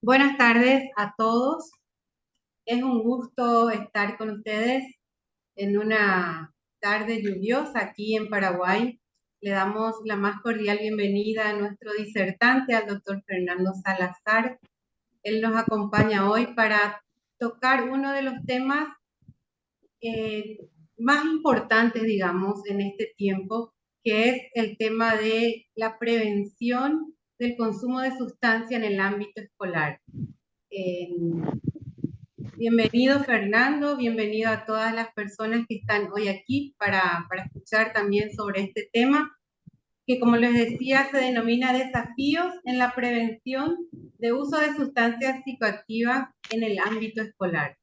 Buenas tardes a todos. Es un gusto estar con ustedes en una tarde lluviosa aquí en Paraguay. Le damos la más cordial bienvenida a nuestro disertante, al doctor Fernando Salazar. Él nos acompaña hoy para tocar uno de los temas eh, más importantes, digamos, en este tiempo, que es el tema de la prevención del consumo de sustancia en el ámbito escolar. Eh, Bienvenido Fernando, bienvenido a todas las personas que están hoy aquí para escuchar también sobre este tema, que como les decía se denomina desafíos en la prevención de uso de sustancias psicoactivas en el ámbito escolar.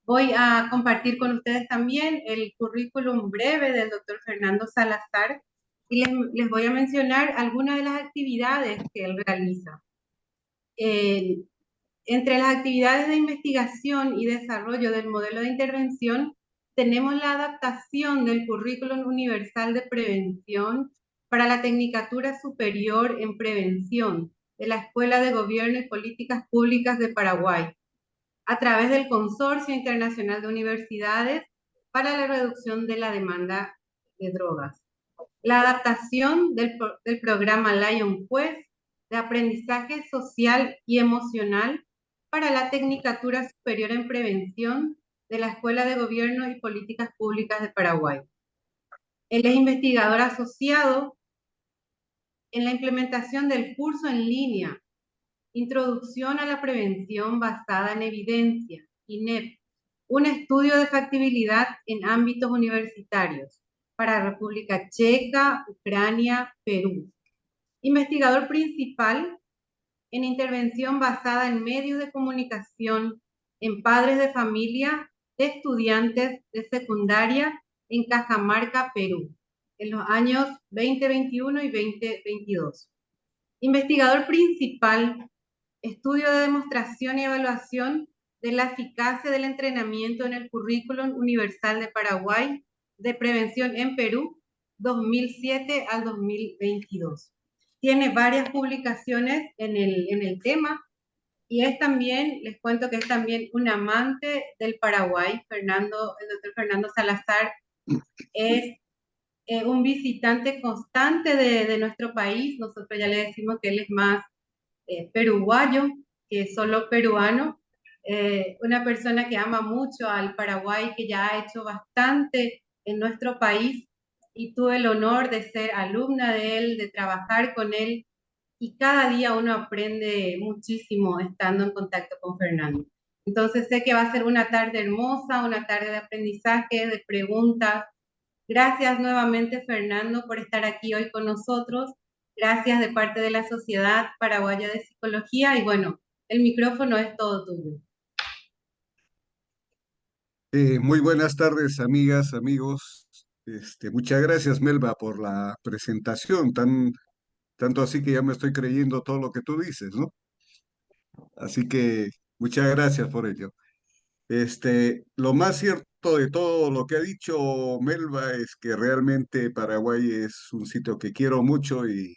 Voy a compartir con ustedes también el currículum breve del doctor Fernando Salazar y les voy a mencionar algunas de las actividades que él realiza. Eh, Entre las actividades de investigación y desarrollo del modelo de intervención, tenemos la adaptación del Currículum Universal de Prevención para la Tecnicatura Superior en Prevención de la Escuela de Gobierno y Políticas Públicas de Paraguay, a través del Consorcio Internacional de Universidades para la Reducción de la Demanda de Drogas. La adaptación del programa Lion Quest de aprendizaje social y emocional para la Tecnicatura Superior en Prevención de la Escuela de Gobierno y Políticas Públicas de Paraguay. Él es investigador asociado en la implementación del curso en línea Introducción a la Prevención Basada en Evidencia, INEP, un estudio de factibilidad en ámbitos universitarios para República Checa, Ucrania, Perú. Investigador principal en intervención basada en medios de comunicación, en padres de familia, de estudiantes de secundaria en Cajamarca, Perú, en los años 2021 y 2022. Investigador principal, estudio de demostración y evaluación de la eficacia del entrenamiento en el Currículum Universal de Paraguay de Prevención en Perú, 2007 al 2022. Tiene varias publicaciones en el tema y es también, les cuento que es también un amante del Paraguay. El doctor Fernando Salazar es un visitante constante de nuestro país. Nosotros ya le decimos que él es más peruguayo que solo peruano. Una persona que ama mucho al Paraguay, que ya ha hecho bastante en nuestro país y tuve el honor de ser alumna de él, de trabajar con él y cada día uno aprende muchísimo estando en contacto con Fernando. Entonces sé que va a ser una tarde hermosa, una tarde de aprendizaje, de preguntas. Gracias nuevamente, Fernando, por estar aquí hoy con nosotros. Gracias de parte de la Sociedad Paraguaya de Psicología y bueno, el micrófono es todo tuyo. Muy buenas tardes, amigas, amigos. Muchas gracias, Melba, por la presentación, tanto así que ya me estoy creyendo todo lo que tú dices, ¿no? Así que muchas gracias por ello. Lo más cierto de todo lo que ha dicho Melba es que realmente Paraguay es un sitio que quiero mucho y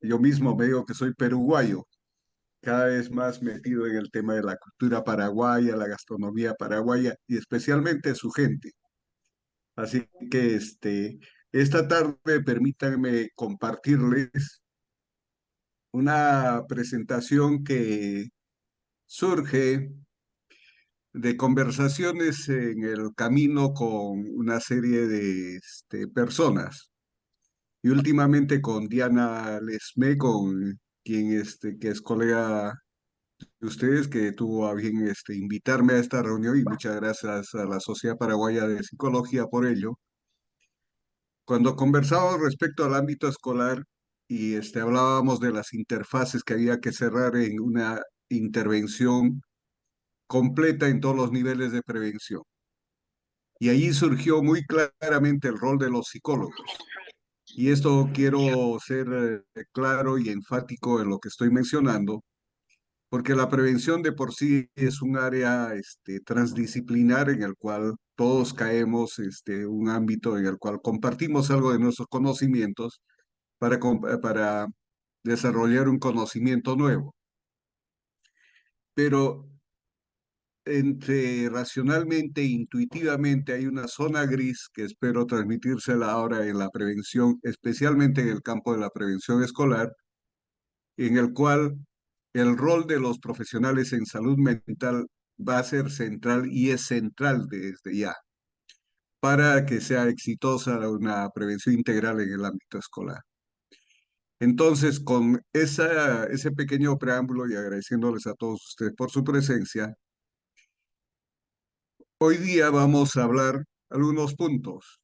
yo mismo me digo que soy peruguayo, cada vez más metido en el tema de la cultura paraguaya, la gastronomía paraguaya y especialmente su gente. Así que esta tarde permítanme compartirles una presentación que surge de conversaciones en el camino con una serie de personas y últimamente con Diana Lesme, con quien que es colega de ustedes, que tuvo a bien invitarme a esta reunión y muchas gracias a la Sociedad Paraguaya de Psicología por ello. Cuando conversábamos respecto al ámbito escolar y hablábamos de las interfaces que había que cerrar en una intervención completa en todos los niveles de prevención. Y allí surgió muy claramente el rol de los psicólogos. Y esto quiero ser claro y enfático en lo que estoy mencionando, porque la prevención de por sí es un área transdisciplinar en el cual todos caemos, un ámbito en el cual compartimos algo de nuestros conocimientos para desarrollar un conocimiento nuevo. pero entre racionalmente e intuitivamente hay una zona gris que espero transmitírsela ahora en la prevención, especialmente en el campo de la prevención escolar, en el cual el rol de los profesionales en salud mental va a ser central y es central desde ya para que sea exitosa una prevención integral en el ámbito escolar. Entonces, con ese pequeño preámbulo y agradeciéndoles a todos ustedes por su presencia, hoy día vamos a hablar algunos puntos.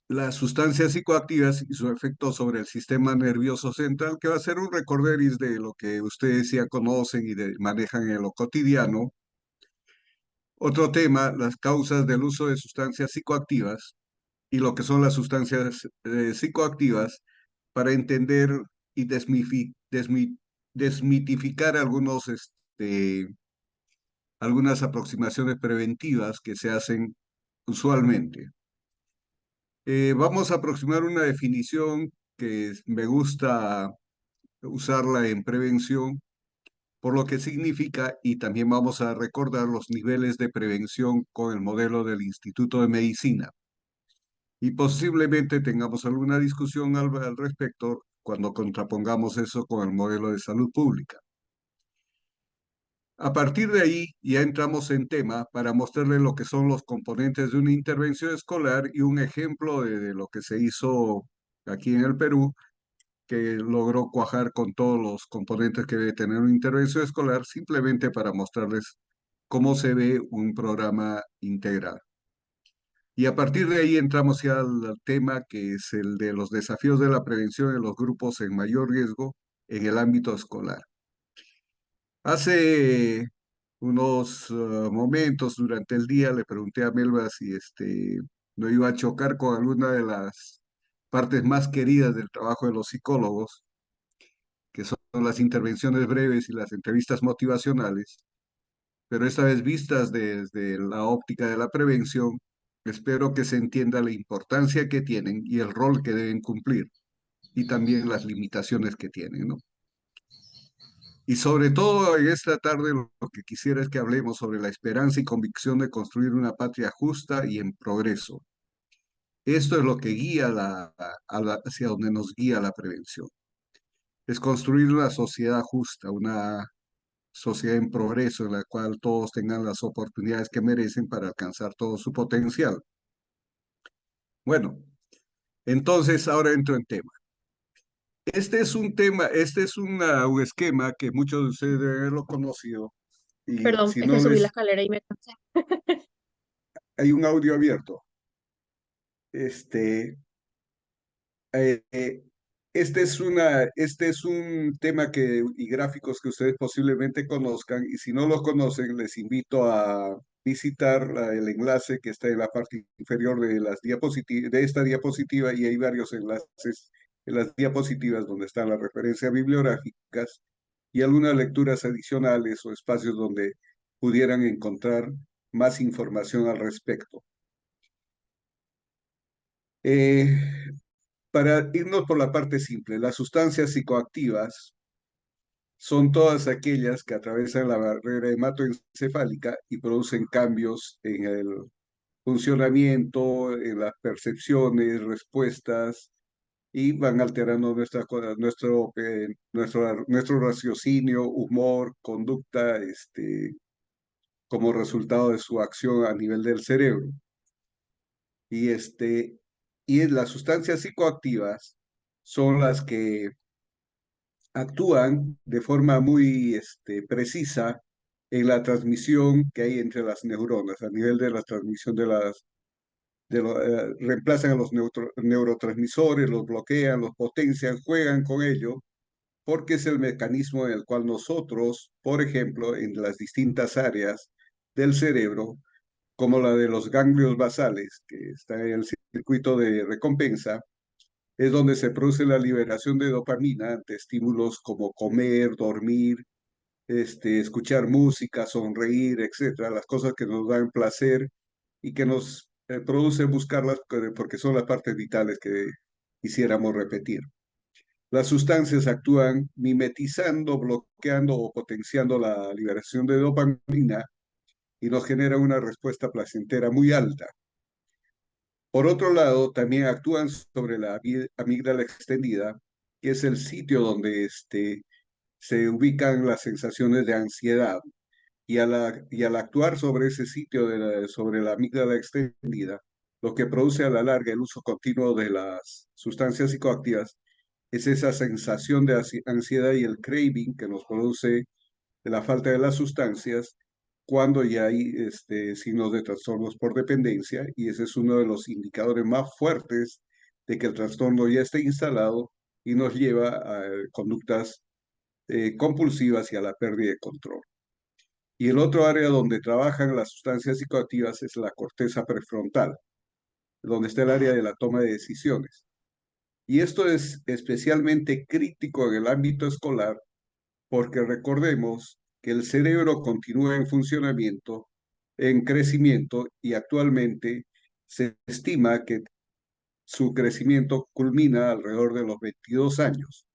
Las sustancias psicoactivas y su efecto sobre el sistema nervioso central, que va a ser un recorderis de lo que ustedes ya conocen y manejan en lo cotidiano. Otro tema, las causas del uso de sustancias psicoactivas y lo que son las sustancias psicoactivas para entender y desmitificar algunas aproximaciones preventivas que se hacen usualmente. Vamos a aproximar una definición que me gusta usarla en prevención, por lo que significa, y también vamos a recordar los niveles de prevención con el modelo del Instituto de Medicina. Y posiblemente tengamos alguna discusión al respecto cuando contrapongamos eso con el modelo de salud pública. A partir de ahí ya entramos en tema para mostrarle lo que son los componentes de una intervención escolar y un ejemplo de lo que se hizo aquí en el Perú, que logró cuajar con todos los componentes que debe tener una intervención escolar, simplemente para mostrarles cómo se ve un programa integral. Y a partir de ahí entramos ya al tema que es el de los desafíos de la prevención en los grupos en mayor riesgo en el ámbito escolar. Hace unos momentos durante el día le pregunté a Melba si no iba a chocar con alguna de las partes más queridas del trabajo de los psicólogos, que son las intervenciones breves y las entrevistas motivacionales, pero esta vez vistas desde la óptica de la prevención. Espero que se entienda la importancia que tienen y el rol que deben cumplir y también las limitaciones que tienen, ¿no? Y sobre todo en esta tarde lo que quisiera es que hablemos sobre la esperanza y convicción de construir una patria justa y en progreso. Esto es lo que guía hacia donde nos guía la prevención. Es construir una sociedad justa, una sociedad en progreso en la cual todos tengan las oportunidades que merecen para alcanzar todo su potencial. Bueno, entonces ahora entro en tema. Este es un tema, este es un esquema que muchos de ustedes deben haberlo conocido y Perdón, si es que no subí la les, escalera y me cansé. hay un audio abierto. Este, eh, eh, este es un tema y gráficos que ustedes posiblemente conozcan y si no los conocen les invito a visitar el enlace que está en la parte inferior de de esta diapositiva y hay varios enlaces en las diapositivas donde están las referencias bibliográficas y algunas lecturas adicionales o espacios donde pudieran encontrar más información al respecto. Eh, para irnos por la parte simple, las sustancias psicoactivas son todas aquellas que atraviesan la barrera hematoencefálica y producen cambios en el funcionamiento, en las percepciones, respuestas y van alterando nuestro raciocinio, humor, conducta, como resultado de su acción a nivel del cerebro. Y, las sustancias psicoactivas son las que actúan de forma muy precisa en la transmisión que hay entre las neuronas, a nivel de la transmisión reemplazan a los neurotransmisores, los bloquean, los potencian, juegan con ello, porque es el mecanismo en el cual nosotros, por ejemplo, en las distintas áreas del cerebro, como la de los ganglios basales, que está en el circuito de recompensa, es donde se produce la liberación de dopamina ante estímulos como comer, dormir, escuchar música, sonreír, etcétera, las cosas que nos dan placer y que nos produce buscarlas porque son las partes vitales que quisiéramos repetir. Las sustancias actúan mimetizando, bloqueando o potenciando la liberación de dopamina y nos generan una respuesta placentera muy alta. Por otro lado, también actúan sobre la amígdala extendida, que es el sitio donde se ubican las sensaciones de ansiedad. Y al actuar sobre ese sitio, sobre la amígdala extendida, lo que produce a la larga el uso continuo de las sustancias psicoactivas es esa sensación de ansiedad y el craving que nos produce de la falta de las sustancias cuando ya hay signos de trastornos por dependencia, y ese es uno de los indicadores más fuertes de que el trastorno ya está instalado y nos lleva a conductas compulsivas y a la pérdida de control. Y el otro área donde trabajan las sustancias psicoactivas es la corteza prefrontal, donde está el área de la toma de decisiones. Y esto es especialmente crítico en el ámbito escolar porque recordemos que el cerebro continúa en funcionamiento, en crecimiento, y actualmente se estima que su crecimiento culmina alrededor de los 22 años.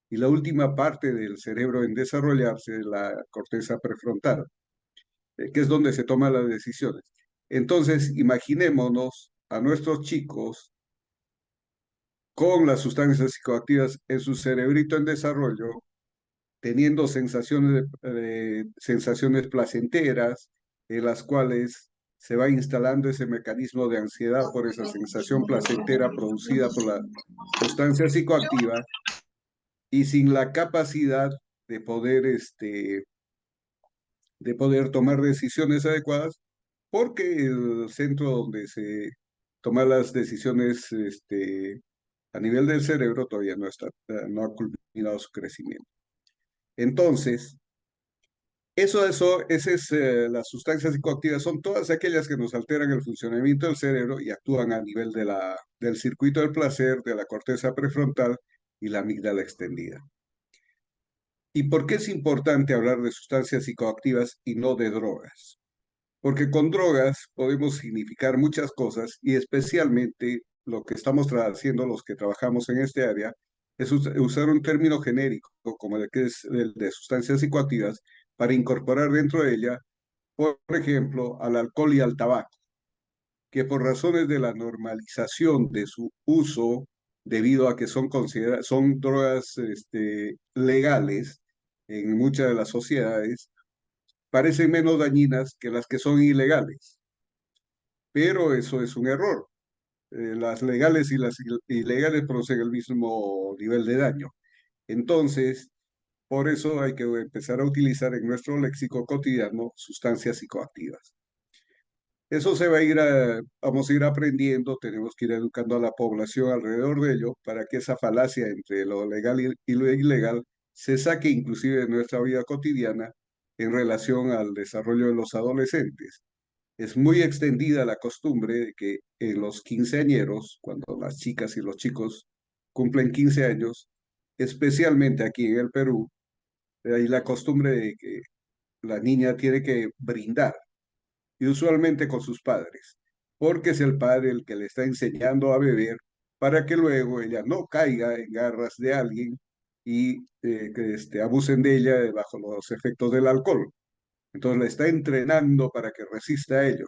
Y la última parte del cerebro en desarrollarse es la corteza prefrontal, que es donde se toman las decisiones. Entonces, imaginémonos a nuestros chicos con las sustancias psicoactivas en su cerebrito en desarrollo, teniendo sensaciones placenteras, en las cuales se va instalando ese mecanismo de ansiedad por esa sensación placentera producida por la sustancia psicoactiva, y sin la capacidad de poder, de poder tomar decisiones adecuadas, porque el centro donde se toman las decisiones a nivel del cerebro todavía no ha culminado su crecimiento. Entonces, las sustancias psicoactivas son todas aquellas que nos alteran el funcionamiento del cerebro y actúan a nivel del circuito del placer, de la corteza prefrontal y la amígdala extendida. ¿Y por qué es importante hablar de sustancias psicoactivas y no de drogas? Porque con drogas podemos significar muchas cosas, y especialmente lo que estamos haciendo los que trabajamos en este área es usar un término genérico como el que es el de sustancias psicoactivas para incorporar dentro de ella, por ejemplo, al alcohol y al tabaco, que por razones de la normalización de su uso, debido a que son drogas legales en muchas de las sociedades, parecen menos dañinas que las que son ilegales. Pero eso es un error. Las legales y las ilegales producen el mismo nivel de daño. Entonces, por eso hay que empezar a utilizar en nuestro léxico cotidiano sustancias psicoactivas. Eso vamos a ir aprendiendo, tenemos que ir educando a la población alrededor de ello para que esa falacia entre lo legal y lo ilegal se saque inclusive de nuestra vida cotidiana en relación al desarrollo de los adolescentes. Es muy extendida la costumbre de que en los quinceañeros, cuando las chicas y los chicos cumplen 15 años, especialmente aquí en el Perú, hay la costumbre de que la niña tiene que brindar, y usualmente con sus padres, porque es el padre el que le está enseñando a beber para que luego ella no caiga en garras de alguien y que abusen de ella bajo los efectos del alcohol. Entonces la está entrenando para que resista a ello,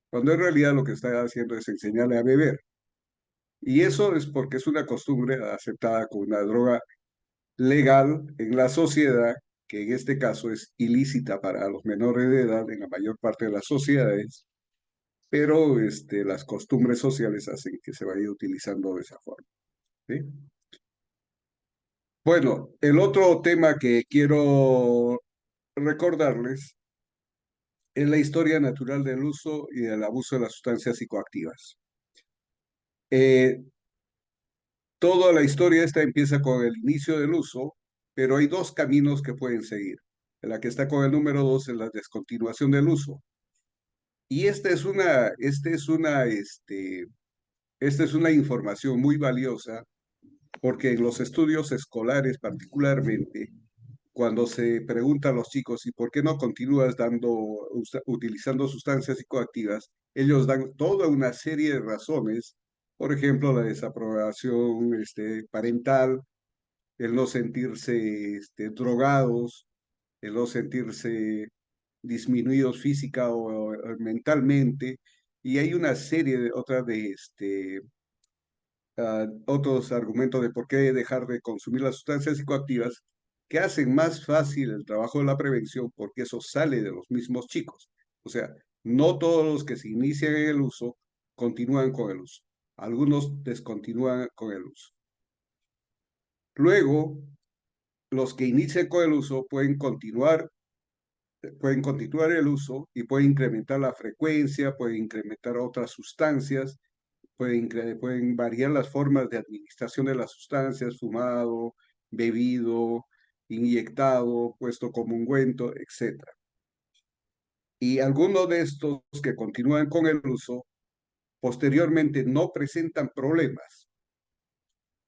cuando en realidad lo que está haciendo es enseñarle a beber. Y eso es porque es una costumbre aceptada como una droga legal en la sociedad, que en este caso es ilícita para los menores de edad en la mayor parte de las sociedades, pero las costumbres sociales hacen que se vaya utilizando de esa forma. ¿Sí? Bueno, el otro tema que quiero recordarles es la historia natural del uso y del abuso de las sustancias psicoactivas. Eh, Toda la historia esta empieza con el inicio del uso, pero hay dos caminos que pueden seguir. La que está con el número 2 es la descontinuación del uso. Y esta es una información muy valiosa, porque en los estudios escolares particularmente, cuando se pregunta a los chicos, ¿y por qué no continúas utilizando sustancias psicoactivas? Ellos dan toda una serie de razones, por ejemplo, la desaprobación parental, el no sentirse drogados, el no sentirse disminuidos física o mentalmente, y hay una serie de otras de otros argumentos de por qué dejar de consumir las sustancias psicoactivas que hacen más fácil el trabajo de la prevención porque eso sale de los mismos chicos. O sea, no todos los que se inician en el uso continúan con el uso. Algunos descontinúan con el uso. Luego, los que inician con el uso pueden continuar el uso y pueden incrementar la frecuencia, pueden incrementar otras sustancias, pueden variar las formas de administración de las sustancias, fumado, bebido, inyectado, puesto como ungüento, etc. Y algunos de estos que continúan con el uso posteriormente no presentan problemas,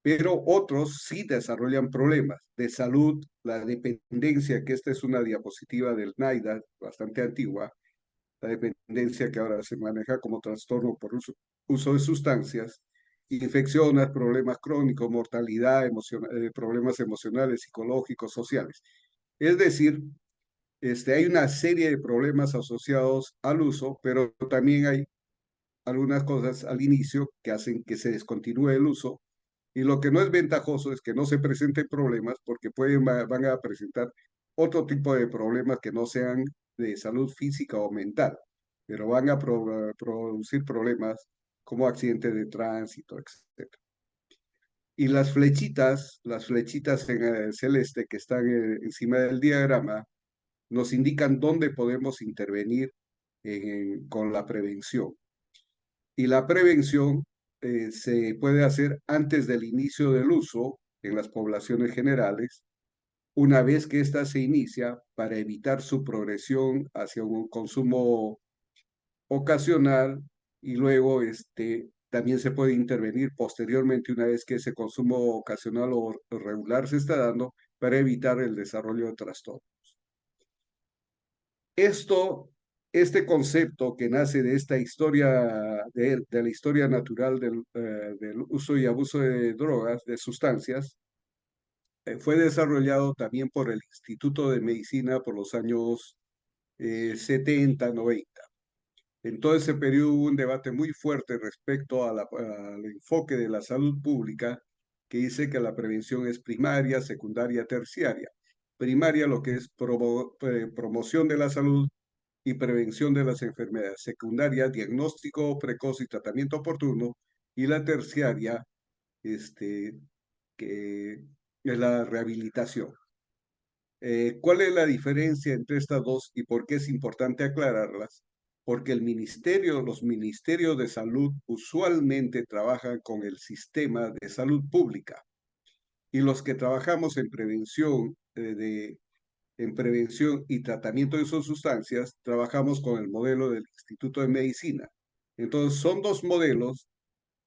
pero otros sí desarrollan problemas de salud, la dependencia, que esta es una diapositiva del NIDA bastante antigua, la dependencia que ahora se maneja como trastorno por uso de sustancias, infecciones, problemas crónicos, mortalidad, problemas emocionales, psicológicos, sociales. Es decir, hay una serie de problemas asociados al uso, pero también hay algunas cosas al inicio que hacen que se descontinúe el uso. Y lo que no es ventajoso es que no se presenten problemas porque van a presentar otro tipo de problemas que no sean de salud física o mental, pero van a producir problemas como accidentes de tránsito, etc. Y las flechitas en celeste que están encima del diagrama, nos indican dónde podemos intervenir con la prevención. Y la prevención se puede hacer antes del inicio del uso en las poblaciones generales, una vez que ésta se inicia para evitar su progresión hacia un consumo ocasional y luego también se puede intervenir posteriormente una vez que ese consumo ocasional o regular se está dando para evitar el desarrollo de trastornos. Esto, este concepto que nace de esta historia, de la historia natural del uso y abuso de drogas, de sustancias, fue desarrollado también por el Instituto de Medicina por los años 70, 90. En todo ese periodo hubo un debate muy fuerte respecto al enfoque de la salud pública que dice que la prevención es primaria, secundaria, terciaria. Primaria lo que es promoción de la salud y prevención de las enfermedades. Secundaria, diagnóstico precoz y tratamiento oportuno. Y la terciaria, que es la rehabilitación. ¿Cuál es la diferencia entre estas dos y por qué es importante aclararlas? Porque los ministerios de salud usualmente trabajan con el sistema de salud pública y los que trabajamos en prevención y tratamiento de sus sustancias, trabajamos con el modelo del Instituto de Medicina. Entonces, son dos modelos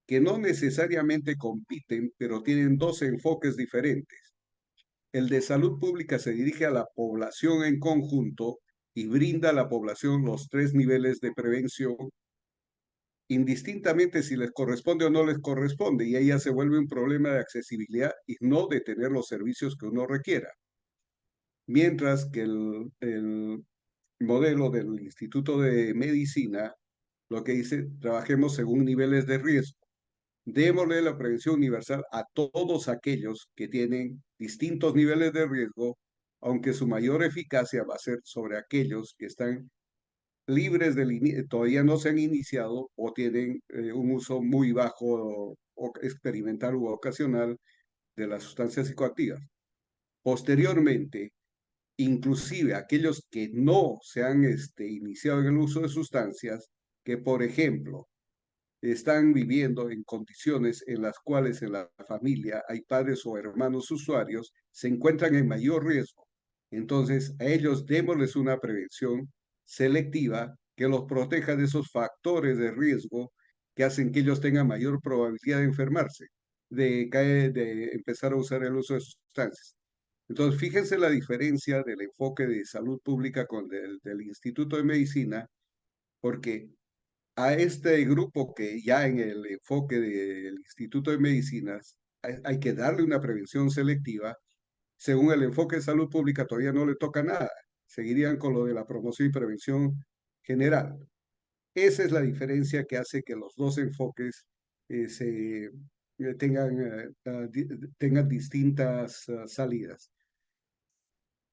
que no necesariamente compiten, pero tienen dos enfoques diferentes. El de salud pública se dirige a la población en conjunto y brinda a la población los 3 niveles de prevención, indistintamente si les corresponde o no les corresponde, y ahí ya se vuelve un problema de accesibilidad y no de tener los servicios que uno requiera. Mientras que el modelo del Instituto de Medicina lo que dice, trabajemos según niveles de riesgo. Démosle la prevención universal a todos aquellos que tienen distintos niveles de riesgo, aunque su mayor eficacia va a ser sobre aquellos que están libres todavía no se han iniciado o tienen un uso muy bajo o experimental u ocasional de las sustancias psicoactivas. Posteriormente, inclusive aquellos que no se han iniciado en el uso de sustancias, que por ejemplo están viviendo en condiciones en las cuales en la familia hay padres o hermanos usuarios, se encuentran en mayor riesgo. Entonces, a ellos démosles una prevención selectiva que los proteja de esos factores de riesgo que hacen que ellos tengan mayor probabilidad de enfermarse, de empezar a usar el uso de sustancias. Entonces, fíjense la diferencia del enfoque de salud pública con el del Instituto de Medicina, porque a este grupo que ya en el enfoque del Instituto de Medicinas hay que darle una prevención selectiva. Según el enfoque de salud pública, todavía no le toca nada. Seguirían con lo de la promoción y prevención general. Esa es la diferencia que hace que los dos enfoques tengan distintas salidas.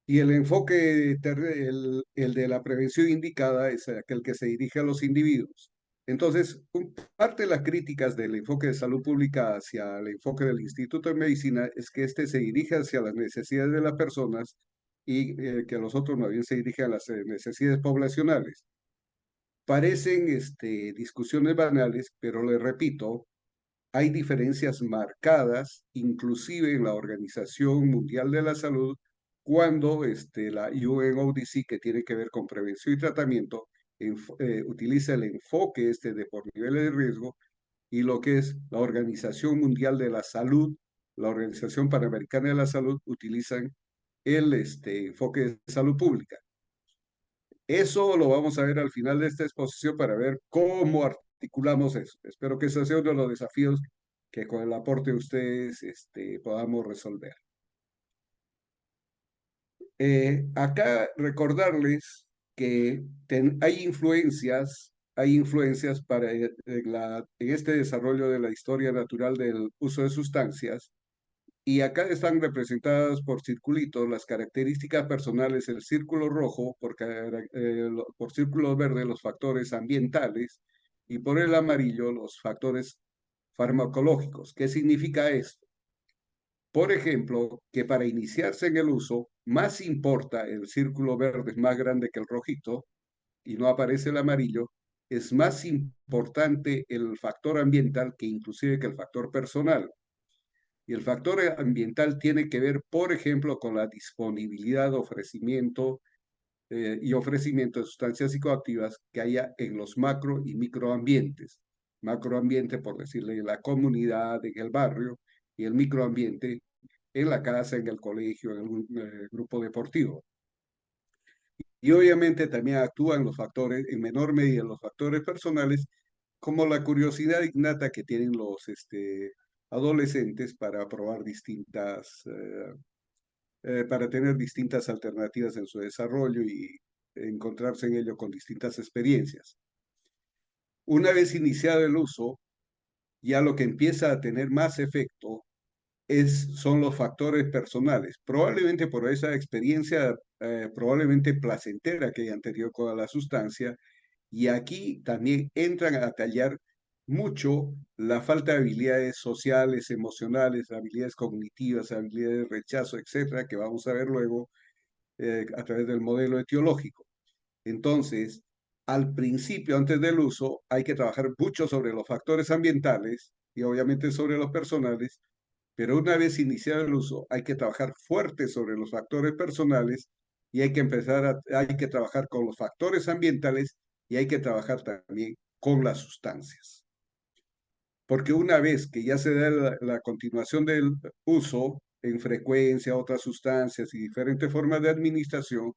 Y el enfoque, el de la prevención indicada, es aquel que se dirige a los individuos. Entonces, parte de las críticas del enfoque de salud pública hacia el enfoque del Instituto de Medicina es que este se dirige hacia las necesidades de las personas y que los otros más bien se dirigen a las necesidades poblacionales. Parecen discusiones banales, pero les repito, hay diferencias marcadas, inclusive en la Organización Mundial de la Salud, cuando la UNODC, que tiene que ver con prevención y tratamiento, utiliza el enfoque de por niveles de riesgo, y lo que es la Organización Mundial de la Salud, la Organización Panamericana de la Salud, utilizan el enfoque de salud pública. Eso lo vamos a ver al final de esta exposición para ver cómo articulamos eso. Espero que ese sea uno de los desafíos que con el aporte de ustedes podamos resolver. Acá recordarles que hay influencias en este desarrollo de la historia natural del uso de sustancias, y acá están representadas por circulitos las características personales, el círculo rojo, por círculo verde los factores ambientales y por el amarillo los factores farmacológicos. ¿Qué significa esto? Por ejemplo, que para iniciarse en el uso, más importa el círculo verde, es más grande que el rojito y no aparece el amarillo, es más importante el factor ambiental que inclusive que el factor personal. Y el factor ambiental tiene que ver, por ejemplo, con la disponibilidad, ofrecimiento y ofrecimiento de sustancias psicoactivas que haya en los macro y microambientes. Macroambiente, por decirle, en la comunidad, en el barrio, y el microambiente en la casa, en el colegio, en un grupo deportivo. Y obviamente también actúan los factores, en menor medida, los factores personales, como la curiosidad innata que tienen los adolescentes para probar para tener distintas alternativas en su desarrollo y encontrarse en ello con distintas experiencias. Una vez iniciado el uso, ya lo que empieza a tener más efecto son los factores personales, probablemente por esa experiencia probablemente placentera que hay anterior con la sustancia, y aquí también entran a tallar mucho la falta de habilidades sociales, emocionales, habilidades cognitivas, habilidades de rechazo, etcétera, que vamos a ver luego a través del modelo etiológico. Entonces, al principio, antes del uso, hay que trabajar mucho sobre los factores ambientales y obviamente sobre los personales, pero una vez iniciado el uso, hay que trabajar fuerte sobre los factores personales y hay que trabajar con los factores ambientales y hay que trabajar también con las sustancias. Porque una vez que ya se da la continuación del uso en frecuencia, otras sustancias y diferentes formas de administración,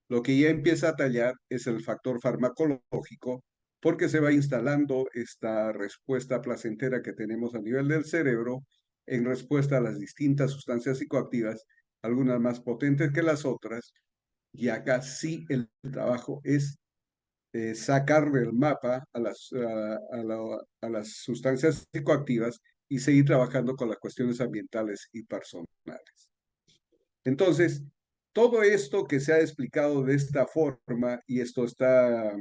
lo que ya empieza a tallar es el factor farmacológico, porque se va instalando esta respuesta placentera que tenemos a nivel del cerebro en respuesta a las distintas sustancias psicoactivas, algunas más potentes que las otras, y acá sí el trabajo es sacar del mapa a las sustancias psicoactivas y seguir trabajando con las cuestiones ambientales y personales. Entonces, todo esto que se ha explicado de esta forma, y esto está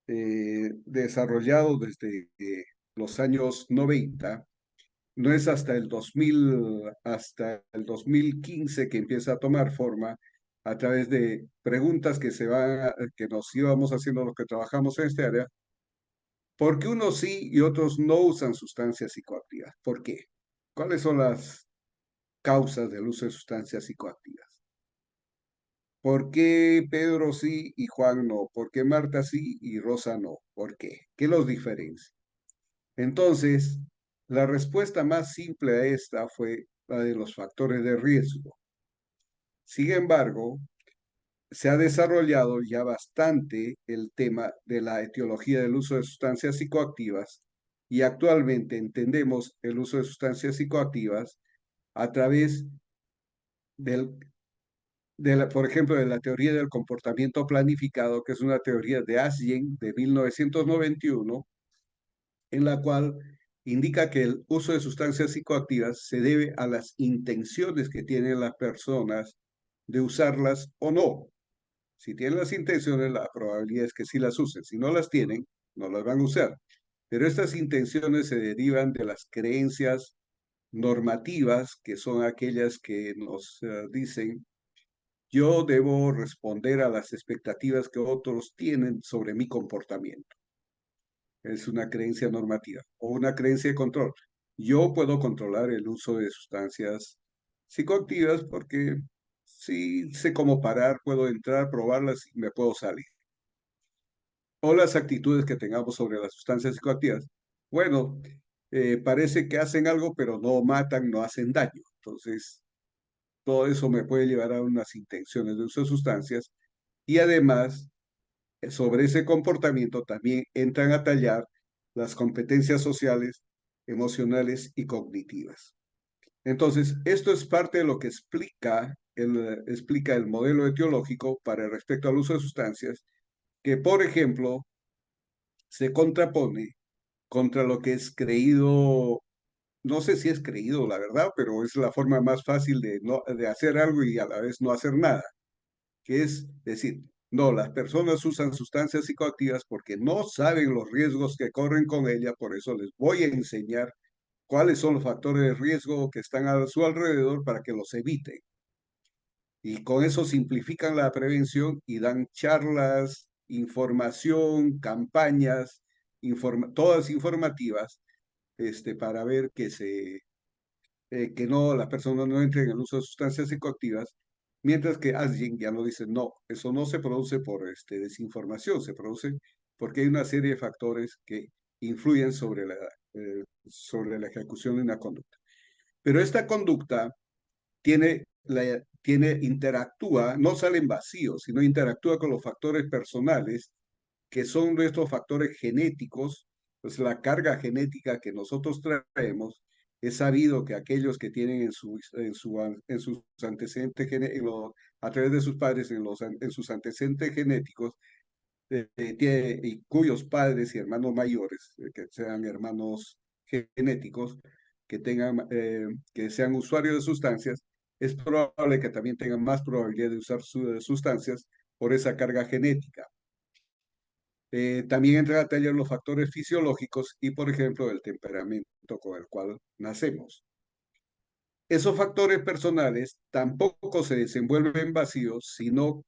desarrollado desde los años 90, no es hasta el 2015 que empieza a tomar forma a través de preguntas que nos íbamos haciendo los que trabajamos en este área, porque unos sí y otros no usan sustancias psicoactivas. ¿Por qué? ¿Cuáles son las causas del uso de sustancias psicoactivas? ¿Por qué Pedro sí y Juan no? ¿Por qué Marta sí y Rosa no? ¿Por qué? ¿Qué los diferencia? Entonces, la respuesta más simple a esta fue la de los factores de riesgo. Sin embargo, se ha desarrollado ya bastante el tema de la etiología del uso de sustancias psicoactivas y actualmente entendemos el uso de sustancias psicoactivas a través del, por ejemplo, de la teoría del comportamiento planificado, que es una teoría de Asgen de 1991, en la cual indica que el uso de sustancias psicoactivas se debe a las intenciones que tienen las personas de usarlas o no. Si tienen las intenciones, la probabilidad es que sí las usen. Si no las tienen, no las van a usar. Pero estas intenciones se derivan de las creencias normativas, que son aquellas que nos dicen, yo debo responder a las expectativas que otros tienen sobre mi comportamiento. Es una creencia normativa o una creencia de control. Yo puedo controlar el uso de sustancias psicoactivas porque si sé cómo parar, puedo entrar, probarlas y me puedo salir. O las actitudes que tengamos sobre las sustancias psicoactivas. Bueno, parece que hacen algo, pero no matan, no hacen daño. Entonces, todo eso me puede llevar a unas intenciones de uso de sustancias y además sobre ese comportamiento también entran a tallar las competencias sociales, emocionales y cognitivas. Entonces, esto es parte de lo que explica el modelo etiológico para respecto al uso de sustancias, que, por ejemplo, se contrapone contra lo que es creído, no sé si es creído, la verdad, pero es la forma más fácil de, no, de hacer algo y a la vez no hacer nada, que es decir, no, las personas usan sustancias psicoactivas porque no saben los riesgos que corren con ella, por eso les voy a enseñar cuáles son los factores de riesgo que están a su alrededor para que los eviten. Y con eso simplifican la prevención y dan charlas, información, campañas, todas informativas, para ver que no, las personas no entren en el uso de sustancias psicoactivas, mientras que alguien ya lo dice, no, eso no se produce por desinformación, se produce porque hay una serie de factores que influyen sobre la ejecución de una conducta. Pero esta conducta interactúa, no sale en vacío, sino interactúa con los factores personales, que son nuestros factores genéticos, pues la carga genética que nosotros traemos. Es sabido que aquellos que tienen en sus antecedentes, a través de sus padres, en sus antecedentes genéticos, y cuyos padres y hermanos mayores, que sean hermanos genéticos, que sean usuarios de sustancias, es probable que también tengan más probabilidad de usar sustancias por esa carga genética. También entra a tallar los factores fisiológicos y, por ejemplo, el temperamento con el cual nacemos. Esos factores personales tampoco se desenvuelven vacíos, sino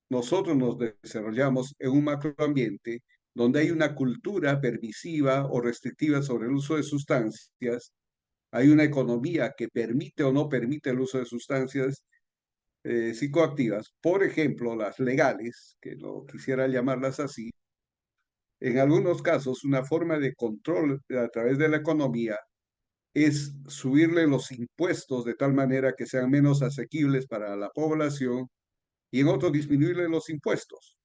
nosotros nos desarrollamos en un macroambiente donde hay una cultura permisiva o restrictiva sobre el uso de sustancias, hay una economía que permite o no permite el uso de sustancias psicoactivas, por ejemplo, las legales, que no quisiera llamarlas así. En algunos casos, una forma de control a través de la economía es subirle los impuestos de tal manera que sean menos asequibles para la población y en otros disminuirle los impuestos.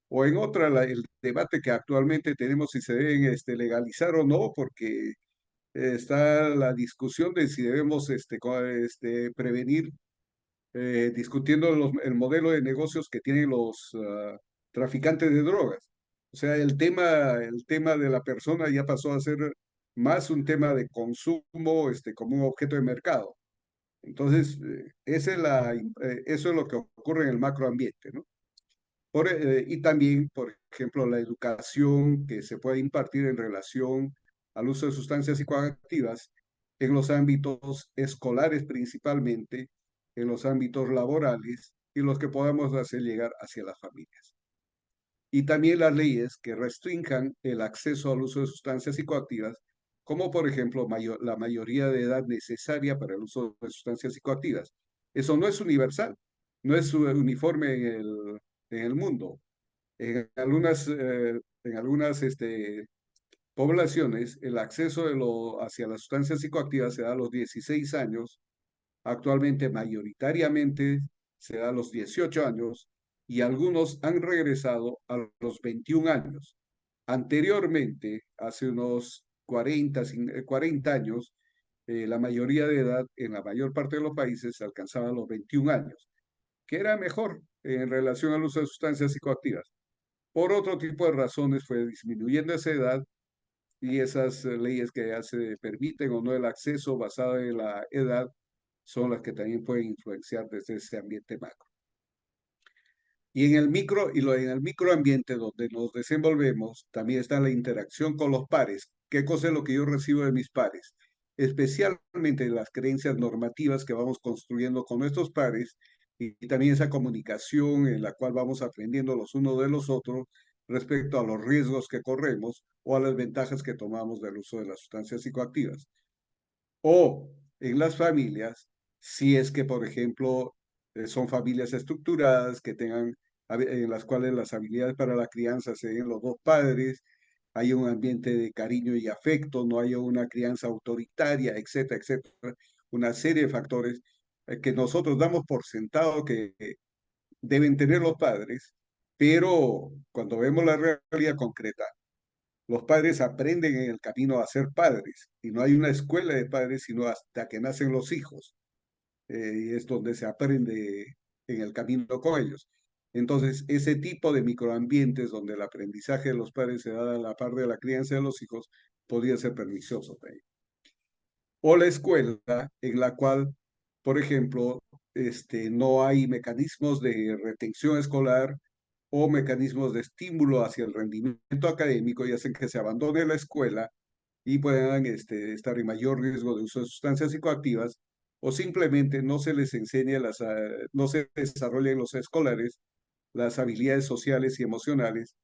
O en otra, el debate que actualmente tenemos si se deben legalizar o no, porque está la discusión de si debemos prevenir, discutiendo el modelo de negocios que tienen los traficantes de drogas. O sea, el tema de la persona ya pasó a ser más un tema de consumo, como un objeto de mercado. Entonces, eso es lo que ocurre en el macroambiente, ¿no? Y también, por ejemplo, la educación que se puede impartir en relación al uso de sustancias psicoactivas en los ámbitos escolares principalmente, en los ámbitos laborales y los que podamos hacer llegar hacia las familias. Y también las leyes que restrinjan el acceso al uso de sustancias psicoactivas, como por ejemplo la mayoría de edad necesaria para el uso de sustancias psicoactivas. Eso no es universal, no es uniforme en el mundo. En algunas poblaciones, el acceso hacia las sustancias psicoactivas se da a los 16 años, actualmente mayoritariamente se da a los 18 años y algunos han regresado a los 21 años. Anteriormente, hace unos 40 años, la mayoría de edad en la mayor parte de los países alcanzaba los 21 años, que era mejor en relación al uso de sustancias psicoactivas. Por otro tipo de razones fue disminuyendo esa edad y esas leyes que ya se permiten o no el acceso basado en la edad son las que también pueden influenciar desde ese ambiente macro. Y en el microambiente donde nos desenvolvemos, también está la interacción con los pares. ¿Qué cosa es lo que yo recibo de mis pares? Especialmente las creencias normativas que vamos construyendo con nuestros pares y también esa comunicación en la cual vamos aprendiendo los unos de los otros respecto a los riesgos que corremos o a las ventajas que tomamos del uso de las sustancias psicoactivas. O en las familias, si es que, por ejemplo, son familias estructuradas que tengan, en las cuales las habilidades para la crianza se den los dos padres, hay un ambiente de cariño y afecto, no hay una crianza autoritaria, etcétera, etcétera, una serie de factores que nosotros damos por sentado que deben tener los padres, pero cuando vemos la realidad concreta, los padres aprenden en el camino a ser padres y no hay una escuela de padres sino hasta que nacen los hijos. Y es donde se aprende en el camino con ellos. Entonces, ese tipo de microambientes donde el aprendizaje de los padres se da a la par de la crianza de los hijos podría ser pernicioso también. O la escuela en la cual, por ejemplo, no hay mecanismos de retención escolar o mecanismos de estímulo hacia el rendimiento académico y hacen que se abandone la escuela y puedan estar en mayor riesgo de uso de sustancias psicoactivas o simplemente no se les enseña, no se desarrollen los escolares las habilidades sociales y emocionales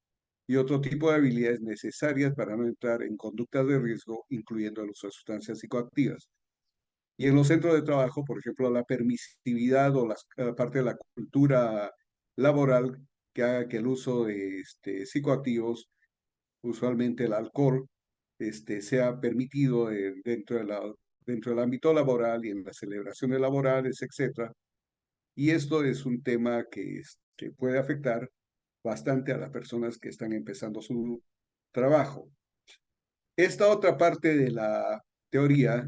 y otro tipo de habilidades necesarias para no entrar en conductas de riesgo, incluyendo el uso de sustancias psicoactivas. Y en los centros de trabajo, por ejemplo, la permisividad o la parte de la cultura laboral que haga que el uso de psicoactivos, usualmente el alcohol, sea permitido dentro del ámbito laboral y en las celebraciones laborales, etcétera. Y esto es un tema que puede afectar bastante a las personas que están empezando su trabajo. Esta otra parte de la teoría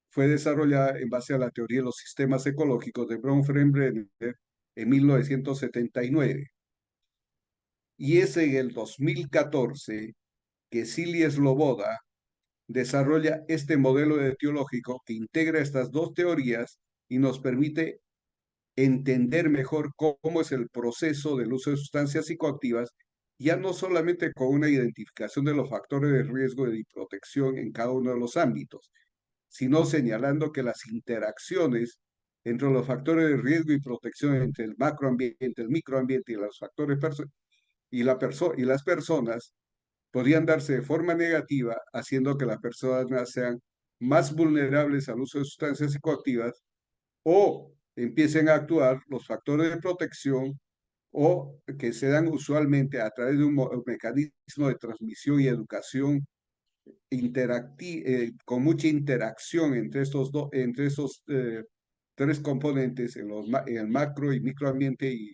fue desarrollada en base a la teoría de los sistemas ecológicos de Bronfenbrenner en 1979. Y es en el 2014 que Silly Sloboda desarrolla este modelo etiológico que integra estas dos teorías y nos permite entender mejor cómo es el proceso del uso de sustancias psicoactivas, ya no solamente con una identificación de los factores de riesgo y protección en cada uno de los ámbitos, sino señalando que las interacciones entre los factores de riesgo y protección entre el macroambiente, el microambiente y los factores y las personas podrían darse de forma negativa, haciendo que las personas sean más vulnerables al uso de sustancias psicoactivas o empiecen a actuar los factores de protección o que se dan usualmente a través de un mecanismo de transmisión y educación con mucha interacción entre estos tres componentes en el macro y microambiente y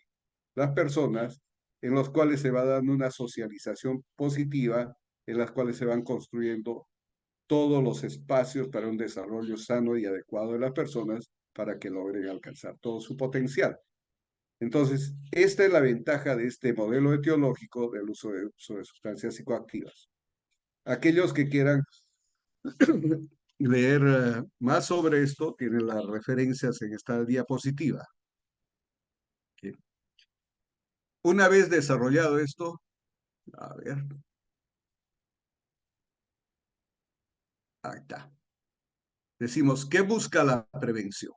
las personas, en los cuales se va dando una socialización positiva, en las cuales se van construyendo todos los espacios para un desarrollo sano y adecuado de las personas para que logren alcanzar todo su potencial. Entonces, esta es la ventaja de este modelo etiológico del uso de sustancias psicoactivas. Aquellos que quieran leer más sobre esto tienen las referencias en esta diapositiva. ¿Okay? Una vez desarrollado esto, a ver, ahí está. Decimos, ¿qué busca la prevención?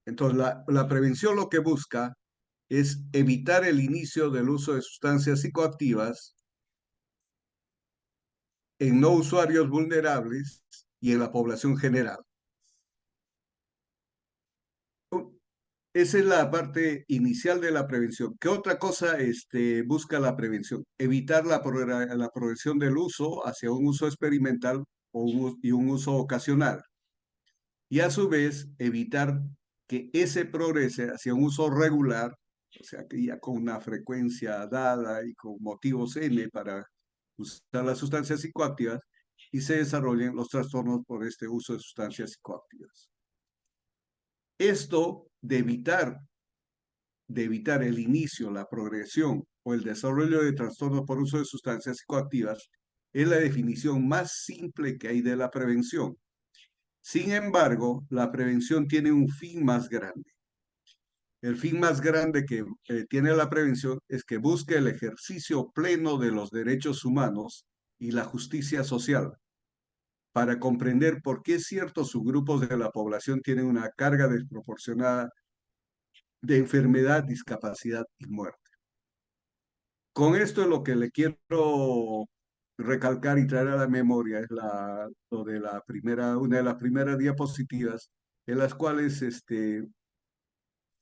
Entonces, la prevención lo que busca es evitar el inicio del uso de sustancias psicoactivas en no usuarios vulnerables y en la población general. Esa es la parte inicial de la prevención. ¿Qué otra cosa busca la prevención? Evitar la progresión del uso hacia un uso experimental y un uso ocasional. Y a su vez, evitar que ese progrese hacia un uso regular, o sea, que ya con una frecuencia dada y con motivos N para usar las sustancias psicoactivas, y se desarrollen los trastornos por este uso de sustancias psicoactivas. Esto de evitar el inicio, la progresión o el desarrollo de trastornos por uso de sustancias psicoactivas es la definición más simple que hay de la prevención. Sin embargo, la prevención tiene un fin más grande. El fin más grande que tiene la prevención es que busque el ejercicio pleno de los derechos humanos y la justicia social para comprender por qué ciertos subgrupos de la población tienen una carga desproporcionada de enfermedad, discapacidad y muerte. Con esto lo que le quiero recalcar y traer a la memoria es lo de una de las primeras diapositivas en las cuales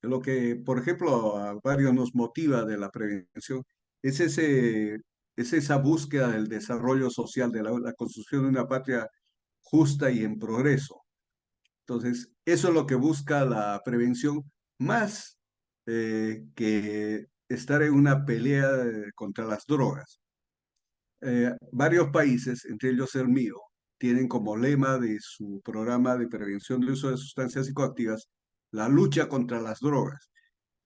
lo que, por ejemplo, a varios nos motiva de la prevención es, es esa búsqueda del desarrollo social, de la construcción de una patria justa y en progreso. Entonces, eso es lo que busca la prevención, más que estar en una pelea contra las drogas. Varios países, entre ellos el mío, tienen como lema de su programa de prevención de uso de sustancias psicoactivas la lucha contra las drogas.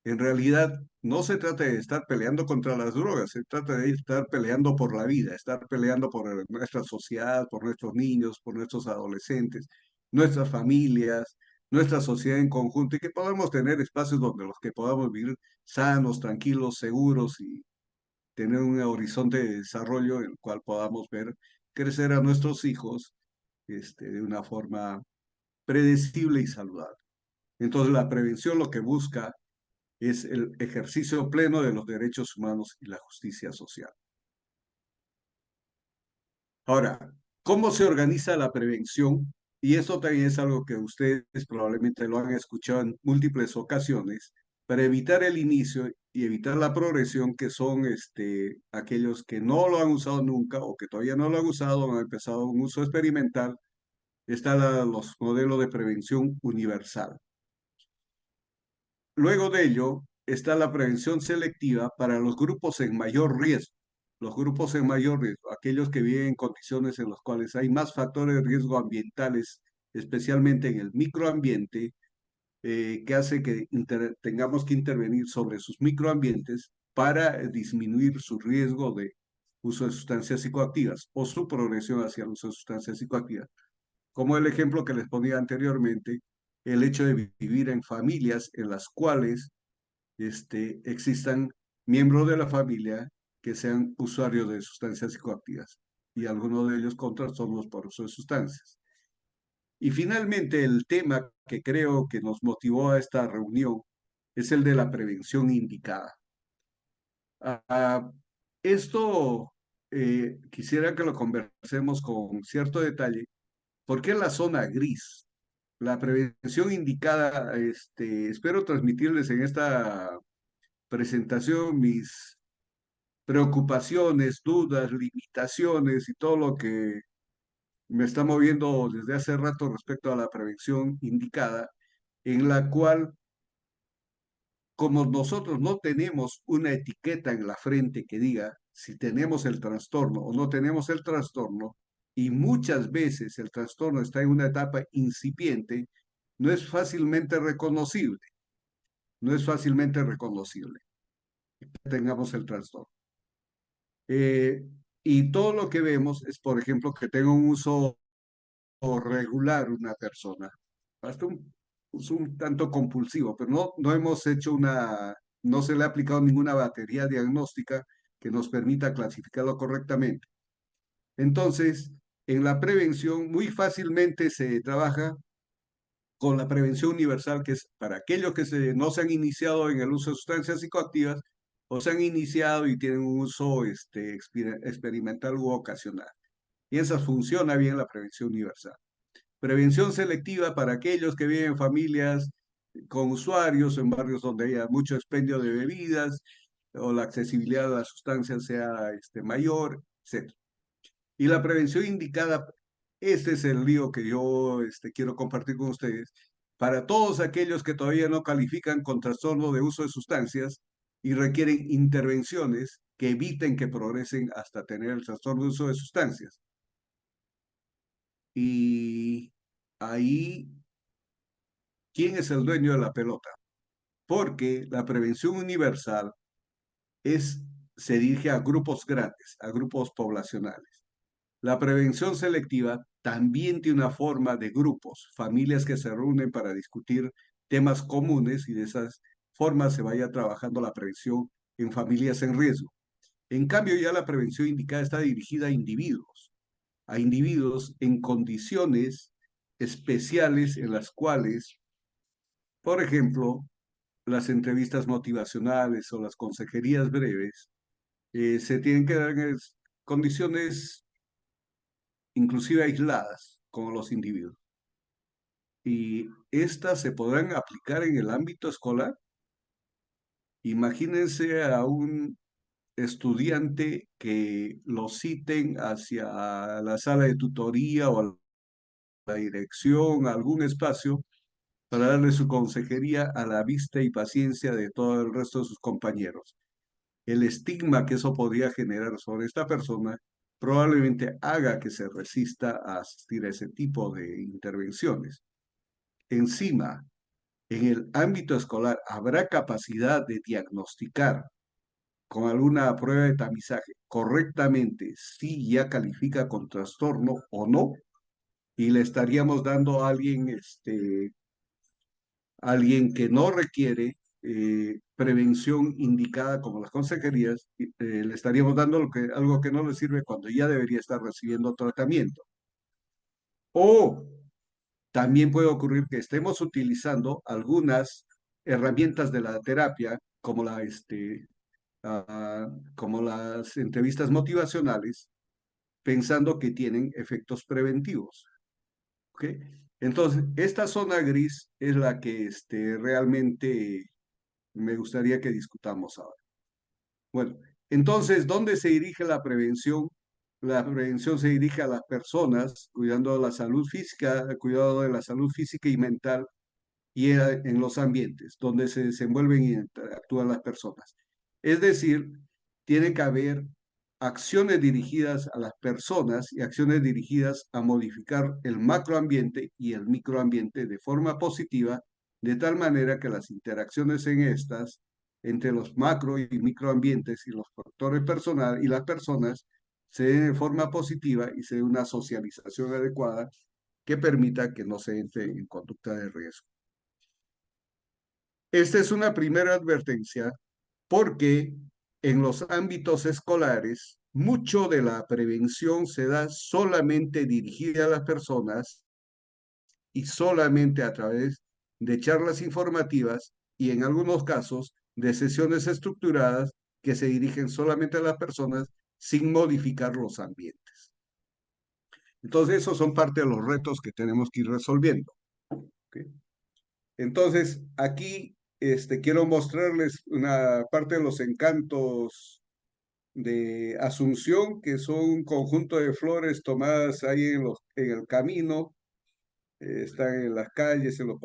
En realidad, no se trata de estar peleando contra las drogas, se trata de estar peleando por la vida, estar peleando por nuestra sociedad, por nuestros niños, por nuestros adolescentes, nuestras familias, nuestra sociedad en conjunto y que podamos tener espacios donde los que podamos vivir sanos, tranquilos, seguros y tener un horizonte de desarrollo en el cual podamos ver crecer a nuestros hijos de una forma predecible y saludable. Entonces, la prevención lo que busca es el ejercicio pleno de los derechos humanos y la justicia social. Ahora, ¿cómo se organiza la prevención? Y esto también es algo que ustedes probablemente lo han escuchado en múltiples ocasiones, para evitar el inicio y evitar la progresión, que son aquellos que no lo han usado nunca o que todavía no lo han usado o han empezado un uso experimental, están los modelos de prevención universal. Luego de ello está la prevención selectiva para los grupos en mayor riesgo. Los grupos en mayor riesgo, aquellos que viven en condiciones en las cuales hay más factores de riesgo ambientales, especialmente en el microambiente, que hace que tengamos que intervenir sobre sus microambientes para disminuir su riesgo de uso de sustancias psicoactivas o su progresión hacia el uso de sustancias psicoactivas. Como el ejemplo que les ponía anteriormente, el hecho de vivir en familias en las cuales existan miembros de la familia que sean usuarios de sustancias psicoactivas y algunos de ellos con trastornos por uso de sustancias. Y finalmente, el tema que creo que nos motivó a esta reunión es el de la prevención indicada. Esto quisiera que lo conversemos con cierto detalle, porque es la zona gris. La prevención indicada, espero transmitirles en esta presentación mis preocupaciones, dudas, limitaciones y todo lo que me está moviendo desde hace rato respecto a la prevención indicada, en la cual, como nosotros no tenemos una etiqueta en la frente que diga si tenemos el trastorno o no tenemos el trastorno, y muchas veces el trastorno está en una etapa incipiente, no es fácilmente reconocible, no es fácilmente reconocible que tengamos el trastorno. Eh, y todo lo que vemos es, por ejemplo, que tenga un uso regular una persona, hasta un uso un tanto compulsivo, pero no hemos hecho no se le ha aplicado ninguna batería diagnóstica que nos permita clasificarlo correctamente. Entonces, en la prevención muy fácilmente se trabaja con la prevención universal, que es para aquellos que no se han iniciado en el uso de sustancias psicoactivas o se han iniciado y tienen un uso experimental u ocasional. Y esa funciona bien la prevención universal. Prevención selectiva para aquellos que viven en familias con usuarios en barrios donde haya mucho expendio de bebidas o la accesibilidad a las sustancias sea mayor, etc. Y la prevención indicada, este es el lío que yo quiero compartir con ustedes, para todos aquellos que todavía no califican con trastorno de uso de sustancias y requieren intervenciones que eviten que progresen hasta tener el trastorno de uso de sustancias. Y ahí, ¿quién es el dueño de la pelota? Porque la prevención universal es, se dirige a grupos grandes, a grupos poblacionales. La prevención selectiva también tiene una forma de grupos, familias que se reúnen para discutir temas comunes y de esas formas se vaya trabajando la prevención en familias en riesgo. En cambio, ya la prevención indicada está dirigida a individuos en condiciones especiales en las cuales, por ejemplo, las entrevistas motivacionales o las consejerías breves se tienen que dar en condiciones inclusive aisladas con los individuos. Y estas se podrán aplicar en el ámbito escolar. Imagínense a un estudiante que lo citen hacia la sala de tutoría o a la dirección, a algún espacio, para darle su consejería a la vista y paciencia de todo el resto de sus compañeros. El estigma que eso podría generar sobre esta persona probablemente haga que se resista a asistir a ese tipo de intervenciones. Encima, en el ámbito escolar, ¿habrá capacidad de diagnosticar con alguna prueba de tamizaje correctamente si ya califica con trastorno o no? Y le estaríamos dando a alguien, alguien que no requiere prevención indicada como las consejerías, le estaríamos dando algo que no le sirve cuando ya debería estar recibiendo tratamiento. O también puede ocurrir que estemos utilizando algunas herramientas de la terapia, como como las entrevistas motivacionales, pensando que tienen efectos preventivos. ¿Ok? Entonces, esta zona gris es la que realmente me gustaría que discutamos ahora. Bueno, entonces, ¿dónde se dirige la prevención? La prevención se dirige a las personas, cuidando de la salud física, cuidado de la salud física y mental, y en los ambientes donde se desenvuelven y interactúan las personas. Es decir, tiene que haber acciones dirigidas a las personas y acciones dirigidas a modificar el macroambiente y el microambiente de forma positiva, de tal manera que las interacciones en estas, entre los macro y microambientes y los factores personales y las personas, se den de forma positiva y se dé una socialización adecuada que permita que no se entre en conducta de riesgo. Esta es una primera advertencia porque en los ámbitos escolares mucho de la prevención se da solamente dirigida a las personas y solamente a través de charlas informativas y en algunos casos de sesiones estructuradas que se dirigen solamente a las personas sin modificar los ambientes. Entonces, esos son parte de los retos que tenemos que ir resolviendo. ¿Okay? Entonces, aquí quiero mostrarles una parte de los encantos de Asunción, que son un conjunto de flores tomadas ahí en el camino, están en las calles, en los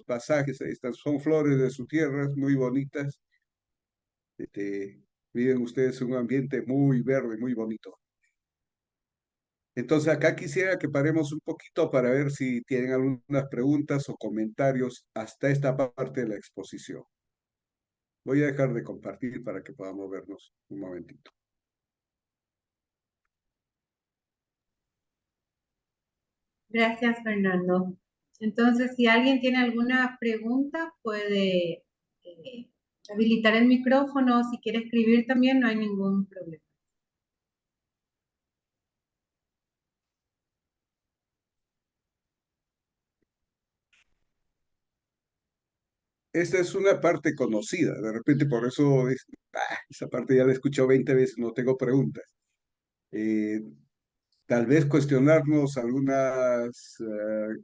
pasajes, ahí están, son flores de su tierra, muy bonitas. Viven ustedes en un ambiente muy verde, muy bonito. Entonces acá quisiera que paremos un poquito para ver si tienen algunas preguntas o comentarios hasta esta parte de la exposición. Voy a dejar de compartir para que podamos vernos un momentito. Gracias, Fernando. Entonces, si alguien tiene alguna pregunta, puede habilitar el micrófono. Si quiere escribir también, no hay ningún problema. Esta es una parte conocida, de repente por eso esa parte ya la he escuchado 20 veces, no tengo preguntas. Eh, Tal vez cuestionarnos algunas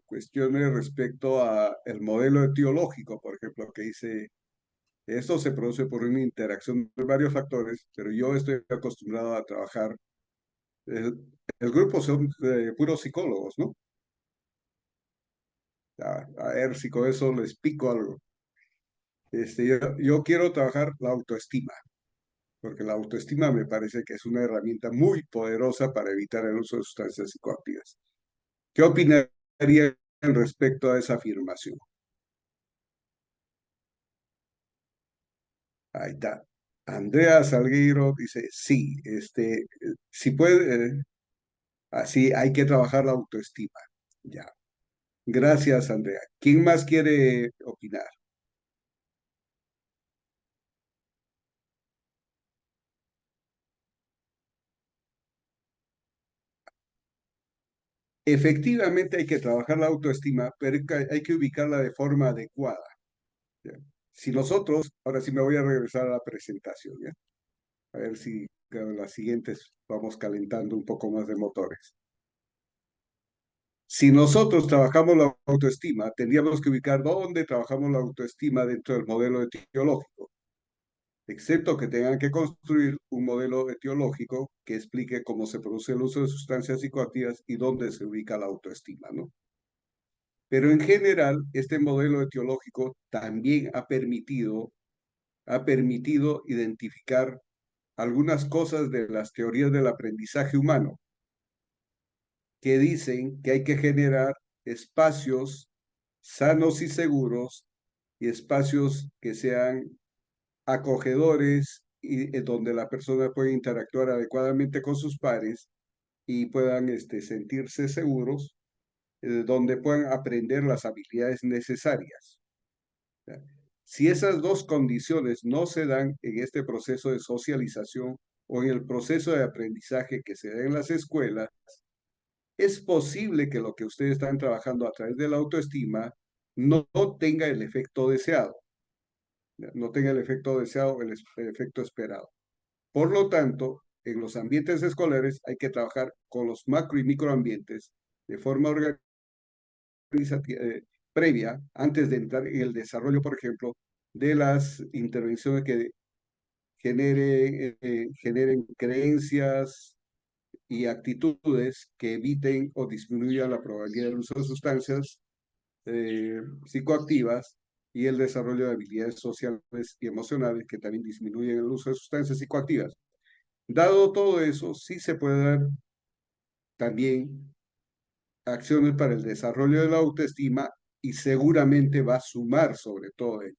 cuestiones respecto a el modelo etiológico, por ejemplo, que dice, esto se produce por una interacción de varios factores, pero yo estoy acostumbrado a trabajar, el, el grupo son puros psicólogos, ¿no? A ver si con eso les pico algo. Yo quiero trabajar la autoestima, porque la autoestima me parece que es una herramienta muy poderosa para evitar el uso de sustancias psicoactivas. ¿Qué opinarían respecto a esa afirmación? Ahí está. Andrea Salgueiro dice, sí, si puede, así hay que trabajar la autoestima. Ya. Gracias, Andrea. ¿Quién más quiere opinar? Efectivamente hay que trabajar la autoestima, pero hay que ubicarla de forma adecuada. ¿Ya? Si nosotros, ahora sí me voy a regresar a la presentación, ¿ya? A ver si con las siguientes vamos calentando un poco más de motores. Si nosotros trabajamos la autoestima, tendríamos que ubicar dónde trabajamos la autoestima dentro del modelo etiológico, excepto que tengan que construir un modelo etiológico que explique cómo se produce el uso de sustancias psicoactivas y dónde se ubica la autoestima, ¿no? Pero en general, este modelo etiológico también ha permitido identificar algunas cosas de las teorías del aprendizaje humano que dicen que hay que generar espacios sanos y seguros y espacios que sean acogedores y donde la persona pueda interactuar adecuadamente con sus pares y puedan sentirse seguros, donde puedan aprender las habilidades necesarias. ¿Ya? Si esas dos condiciones no se dan en este proceso de socialización o en el proceso de aprendizaje que se da en las escuelas, es posible que lo que ustedes están trabajando a través de la autoestima no tenga el efecto deseado, no tenga el efecto deseado, el efecto esperado. Por lo tanto, en los ambientes escolares hay que trabajar con los macro y microambientes de forma previa, antes de entrar en el desarrollo, por ejemplo, de las intervenciones que generen creencias y actitudes que eviten o disminuyan la probabilidad del uso de sustancias psicoactivas y el desarrollo de habilidades sociales y emocionales que también disminuyen el uso de sustancias psicoactivas. Dado todo eso, sí se puede dar también acciones para el desarrollo de la autoestima y seguramente va a sumar sobre todo ello.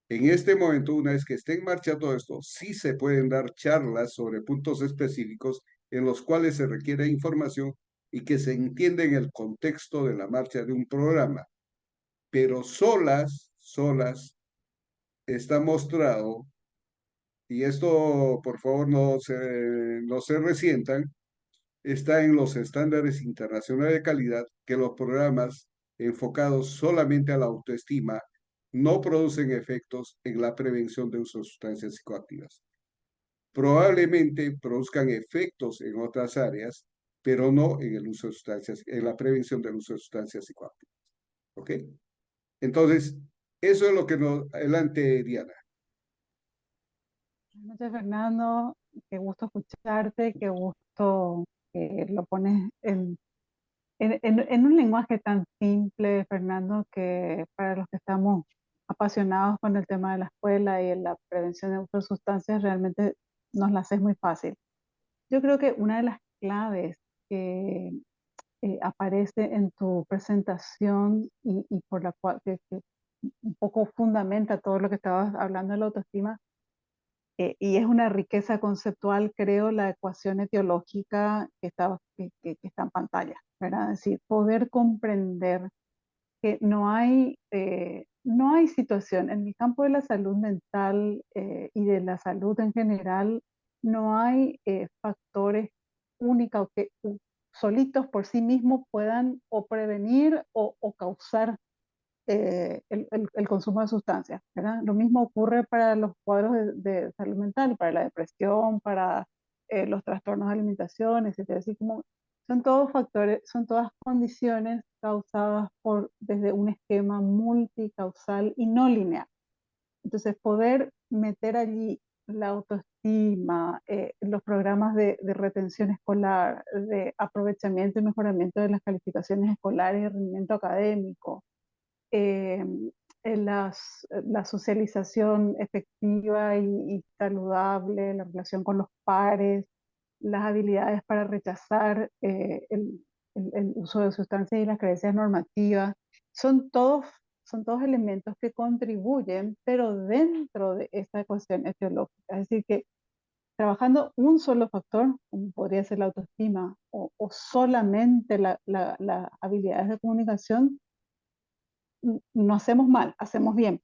En este momento, una vez que esté en marcha todo esto, sí se pueden dar charlas sobre puntos específicos en los cuales se requiere información y que se entiende en el contexto de la marcha de un programa. Pero solas, está mostrado, y esto por favor no se resientan, está en los estándares internacionales de calidad que los programas enfocados solamente a la autoestima no producen efectos en la prevención de uso de sustancias psicoactivas. Probablemente produzcan efectos en otras áreas, pero no en el uso de sustancias, en la prevención del uso de sustancias psicoactivas. ¿Ok? Entonces, eso es lo que nos... Adelante, Diana. Buenas noches, Fernando. Qué gusto escucharte, qué gusto que lo pones en un lenguaje tan simple, Fernando, que para los que estamos apasionados con el tema de la escuela y en la prevención de uso de sustancias, realmente nos la haces muy fácil. Yo creo que una de las claves que aparece en tu presentación y por la cual que un poco fundamenta todo lo que estabas hablando de la autoestima, y es una riqueza conceptual, creo, la ecuación etiológica que está en pantalla, ¿verdad? Es decir, poder comprender que no hay situación en el campo de la salud mental y de la salud en general, no hay factores únicos que solitos por sí mismos puedan o prevenir o causar el consumo de sustancias, ¿verdad? Lo mismo ocurre para los cuadros de salud mental, para la depresión, para los trastornos de alimentación, etcétera. Así como son todos factores, son todas condiciones causadas desde un esquema multicausal y no lineal. Entonces, poder meter allí la autoestima, los programas de retención escolar, de aprovechamiento y mejoramiento de las calificaciones escolares y rendimiento académico, eh, la socialización efectiva y saludable, la relación con los pares, las habilidades para rechazar el uso de sustancias y las creencias normativas, son todos, son todos elementos que contribuyen, pero dentro de esta cuestión etiológica. Es decir, que trabajando un solo factor, como podría ser la autoestima, o solamente las habilidades de comunicación, no hacemos mal, hacemos bien,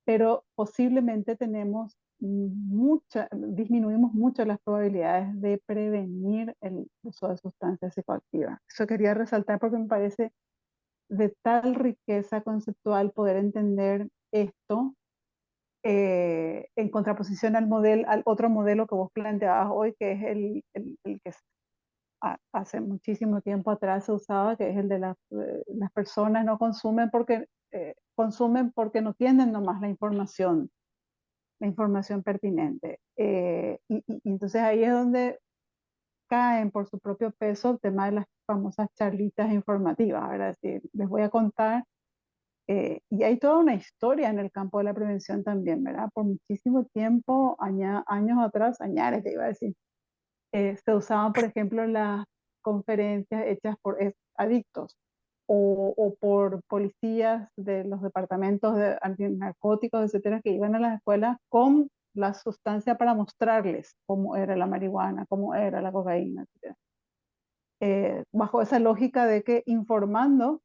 pero posiblemente tenemos disminuimos mucho las probabilidades de prevenir el uso de sustancias psicoactivas. Eso quería resaltar porque me parece de tal riqueza conceptual poder entender esto, en contraposición al otro modelo que vos planteabas hoy, que es el que hace muchísimo tiempo atrás se usaba, que es el de las personas no consumen porque no tienen nomás la información pertinente. Y entonces ahí es donde caen por su propio peso el tema de las famosas charlitas informativas, ¿verdad? Es decir, les voy a contar, y hay toda una historia en el campo de la prevención también, ¿verdad? Por muchísimo tiempo, años atrás, añares, te iba a decir, se usaban, por ejemplo, las conferencias hechas por adictos o por policías de los departamentos de antinarcóticos, etcétera, que iban a las escuelas con la sustancia para mostrarles cómo era la marihuana, cómo era la cocaína, etcétera. Bajo esa lógica de que informando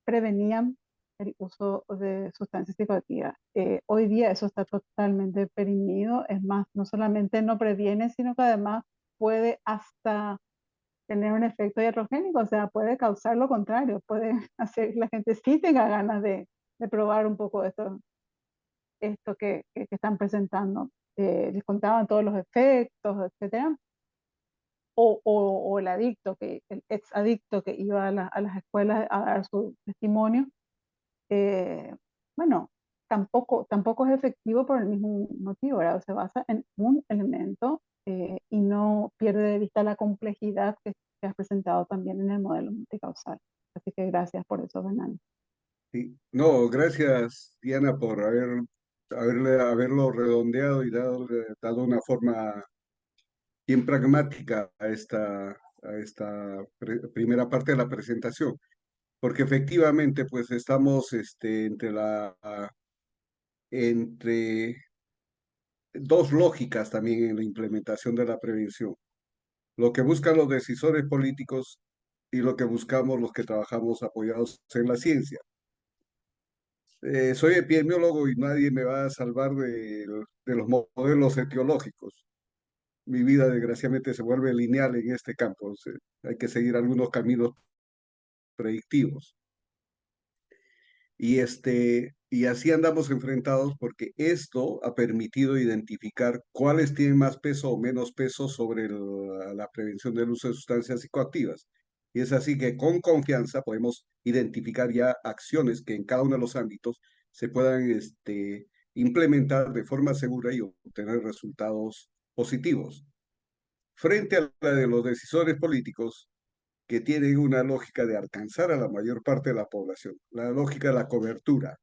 prevenían el uso de sustancias psicoactivas. Hoy día eso está totalmente perimido, es más, no solamente no previene, sino que además puede hasta tener un efecto iatrogénico, o sea, puede causar lo contrario, puede hacer que la gente sí tenga ganas de probar un poco esto que están presentando. Les contaban todos los efectos, etcétera. O el adicto, el ex adicto que iba a las escuelas a dar su testimonio, bueno, tampoco es efectivo por el mismo motivo, ¿verdad? Se basa en un elemento, y no pierde de vista la complejidad que has presentado también en el modelo multicausal. Así que gracias por eso, Fernando. Sí. No, gracias, Diana, por haberlo redondeado y dado una forma bien pragmática a esta primera parte de la presentación, porque efectivamente, pues estamos entre dos lógicas también en la implementación de la prevención. Lo que buscan los decisores políticos y lo que buscamos los que trabajamos apoyados en la ciencia. Soy epidemiólogo y nadie me va a salvar de los modelos etiológicos. Mi vida desgraciadamente se vuelve lineal en este campo. O sea, hay que seguir algunos caminos predictivos. Y así andamos enfrentados porque esto ha permitido identificar cuáles tienen más peso o menos peso sobre la prevención del uso de sustancias psicoactivas. Y es así que con confianza podemos identificar ya acciones que en cada uno de los ámbitos se puedan implementar de forma segura y obtener resultados positivos. Frente a la de los decisores políticos, que tienen una lógica de alcanzar a la mayor parte de la población, la lógica de la cobertura.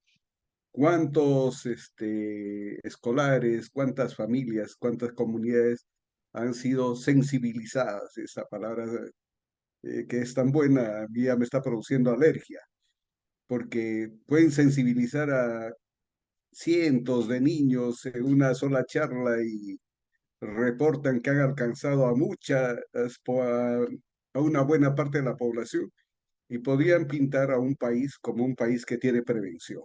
¿Cuántos escolares, cuántas familias, cuántas comunidades han sido sensibilizadas? Esa palabra que es tan buena, a mí ya me está produciendo alergia, porque pueden sensibilizar a cientos de niños en una sola charla y reportan que han alcanzado a una buena parte de la población y podrían pintar a un país como un país que tiene prevención.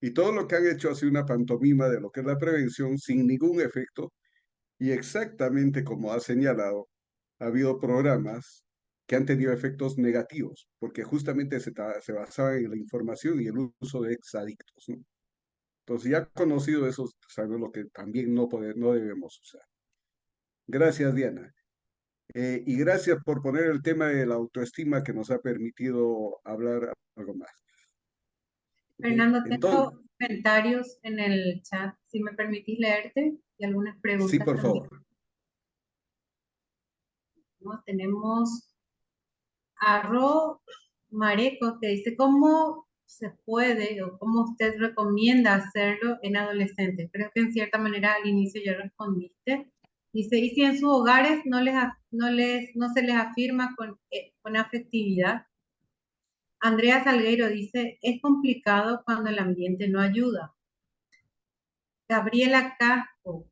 Y todo lo que han hecho ha sido una pantomima de lo que es la prevención sin ningún efecto y exactamente como ha señalado, ha habido programas que han tenido efectos negativos porque justamente se basaban en la información y el uso de exadictos, ¿no? Entonces ya conocido eso, sabemos lo que también no debemos usar. Gracias, Diana. Y gracias por poner el tema de la autoestima que nos ha permitido hablar algo más. Fernando, Entonces, tengo comentarios en el chat, si me permitís leerte, y algunas sí, preguntas por también. favor. ¿No? Tenemos a Ro Mareco que dice, ¿cómo se puede o cómo usted recomienda hacerlo en adolescentes? Creo que en cierta manera al inicio ya respondiste, Dice, y si en sus hogares no se les afirma con afectividad. Andrea Salgueiro dice, es complicado cuando el ambiente no ayuda. Gabriela Casco,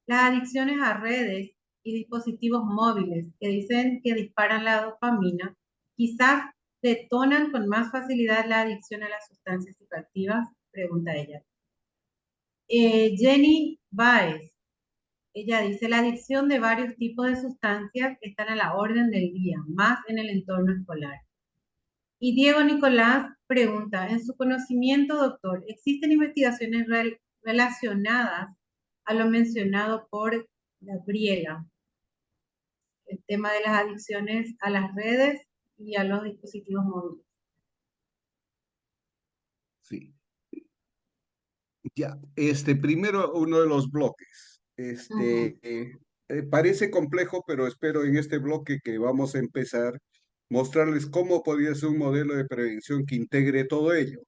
las adicciones a redes y dispositivos móviles que dicen que disparan la dopamina, quizás detonan con más facilidad la adicción a las sustancias psicoactivas, pregunta ella. Jenny Baez, ella dice, la adicción de varios tipos de sustancias están a la orden del día, más en el entorno escolar. Y Diego Nicolás pregunta, en su conocimiento, doctor, ¿existen investigaciones relacionadas a lo mencionado por Gabriela? El tema de las adicciones a las redes y a los dispositivos móviles. Sí. Ya, primero uno de los bloques. Parece complejo, pero espero en este bloque que vamos a empezar mostrarles cómo podría ser un modelo de prevención que integre todo ello.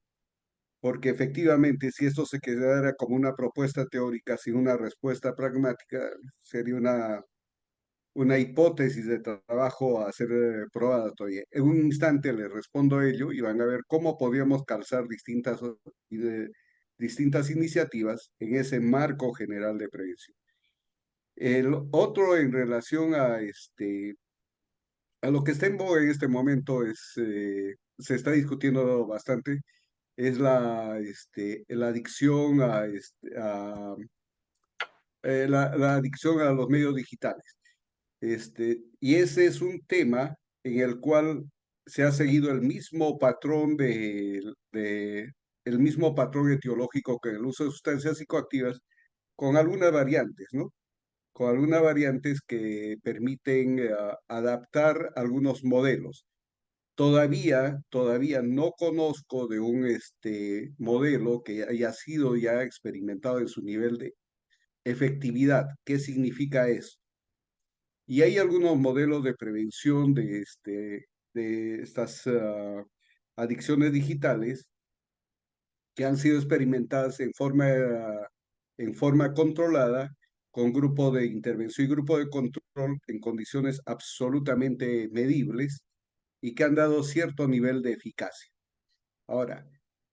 Porque efectivamente, si esto se quedara como una propuesta teórica sin una respuesta pragmática, sería una hipótesis de trabajo a ser probada todavía. En un instante les respondo a ello y van a ver cómo podríamos calzar distintas iniciativas en ese marco general de prevención. El otro en relación a lo que está en boga en este momento se está discutiendo bastante, es la adicción la adicción a los medios digitales. Y ese es un tema en el cual se ha seguido el mismo patrón etiológico que el uso de sustancias psicoactivas, con algunas variantes, ¿no? Con algunas variantes que permiten adaptar algunos modelos. Todavía no conozco de un modelo que haya sido ya experimentado en su nivel de efectividad. ¿Qué significa eso? Y hay algunos modelos de prevención de estas adicciones digitales que han sido experimentadas en forma controlada con grupo de intervención y grupo de control en condiciones absolutamente medibles y que han dado cierto nivel de eficacia. Ahora,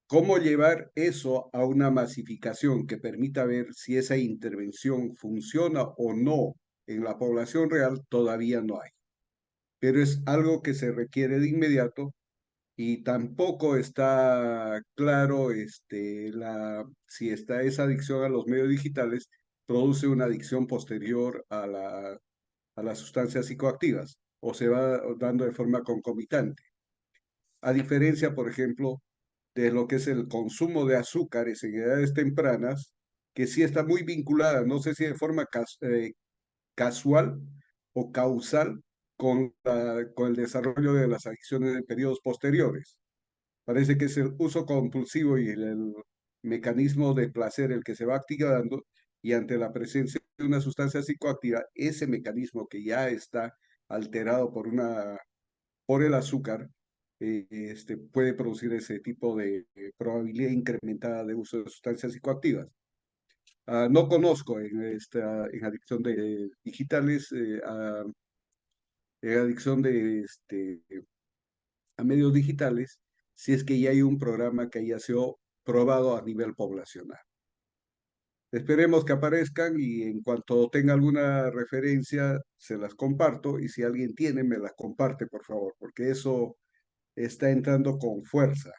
¿cómo llevar eso a una masificación que permita ver si esa intervención funciona o no en la población real? Todavía no hay, pero es algo que se requiere de inmediato y tampoco está claro si esa adicción a los medios digitales produce una adicción posterior a las sustancias psicoactivas o se va dando de forma concomitante. A diferencia, por ejemplo, de lo que es el consumo de azúcares en edades tempranas, que sí está muy vinculada, no sé si de forma casual o causal con el desarrollo de las adicciones en periodos posteriores. Parece que es el uso compulsivo y el mecanismo de placer el que se va activando y ante la presencia de una sustancia psicoactiva, ese mecanismo que ya está alterado por el azúcar, puede producir ese tipo de probabilidad incrementada de uso de sustancias psicoactivas. No conozco en adicción de digitales, en adicción a medios digitales, si es que ya hay un programa que haya sido probado a nivel poblacional. Esperemos que aparezcan y en cuanto tenga alguna referencia, se las comparto y si alguien tiene, me las comparte, por favor, porque eso está entrando con fuerza.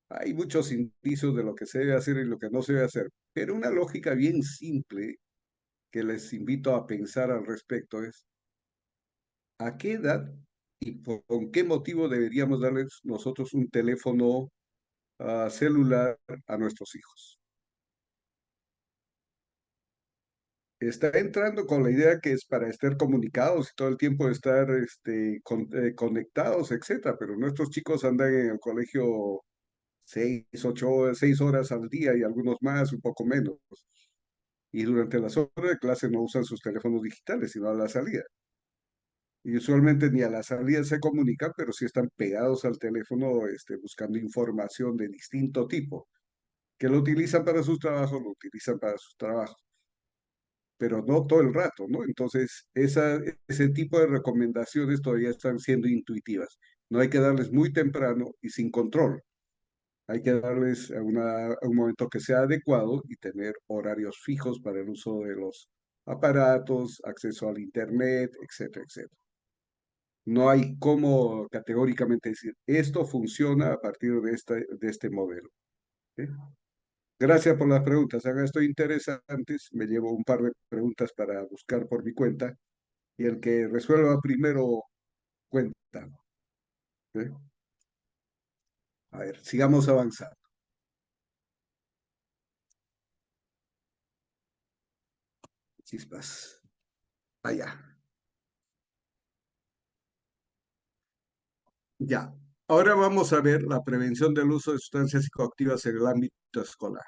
Hay muchos indicios de lo que se debe hacer y lo que no se debe hacer, pero una lógica bien simple que les invito a pensar al respecto es, ¿a qué edad y con qué motivo deberíamos darles nosotros un teléfono celular a nuestros hijos? Está entrando con la idea que es para estar comunicados y todo el tiempo estar conectados, etcétera, pero nuestros chicos andan en el colegio 6 horas al día y algunos más, un poco menos. Y durante las horas de clase no usan sus teléfonos digitales, sino a la salida. Y usualmente ni a la salida se comunican, pero sí están pegados al teléfono buscando información de distinto tipo. Que lo utilizan para sus trabajos, lo utilizan para sus trabajos. pero no todo el rato, ¿no? Entonces, ese tipo de recomendaciones todavía están siendo intuitivas. No hay que darles muy temprano y sin control. Hay que darles a un momento que sea adecuado y tener horarios fijos para el uso de los aparatos, acceso al internet, etcétera, etcétera. No hay cómo categóricamente decir, esto funciona a partir de este modelo. ¿Sí? Gracias por las preguntas. Han estado interesantes. Me llevo un par de preguntas para buscar por mi cuenta y el que resuelva primero cuenta. ¿Sí? A ver, sigamos avanzando. Chispas. Allá. Ya. Ahora vamos a ver la prevención del uso de sustancias psicoactivas en el ámbito escolar.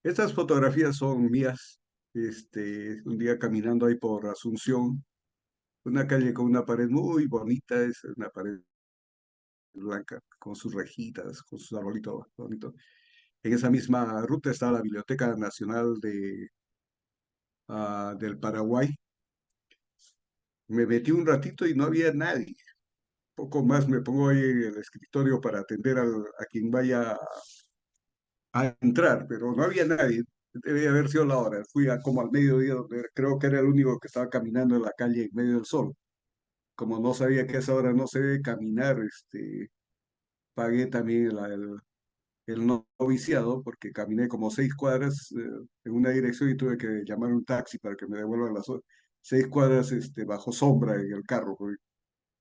Estas fotografías son mías. Un día caminando ahí por Asunción, una calle con una pared muy bonita, es una pared blanca, con sus rejitas, con sus arbolitos bonitos. En esa misma ruta está la Biblioteca Nacional del Paraguay. Me metí un ratito y no había nadie. Poco más me pongo ahí en el escritorio para atender a quien vaya a entrar, pero no había nadie. Debía haber sido la hora. Fui como al mediodía, donde creo que era el único que estaba caminando en la calle en medio del sol. Como no sabía que a esa hora no se debe caminar, pagué también el noviciado porque caminé como 6 cuadras en una dirección y tuve que llamar un taxi para que me devuelvan las 6 cuadras bajo sombra en el carro, porque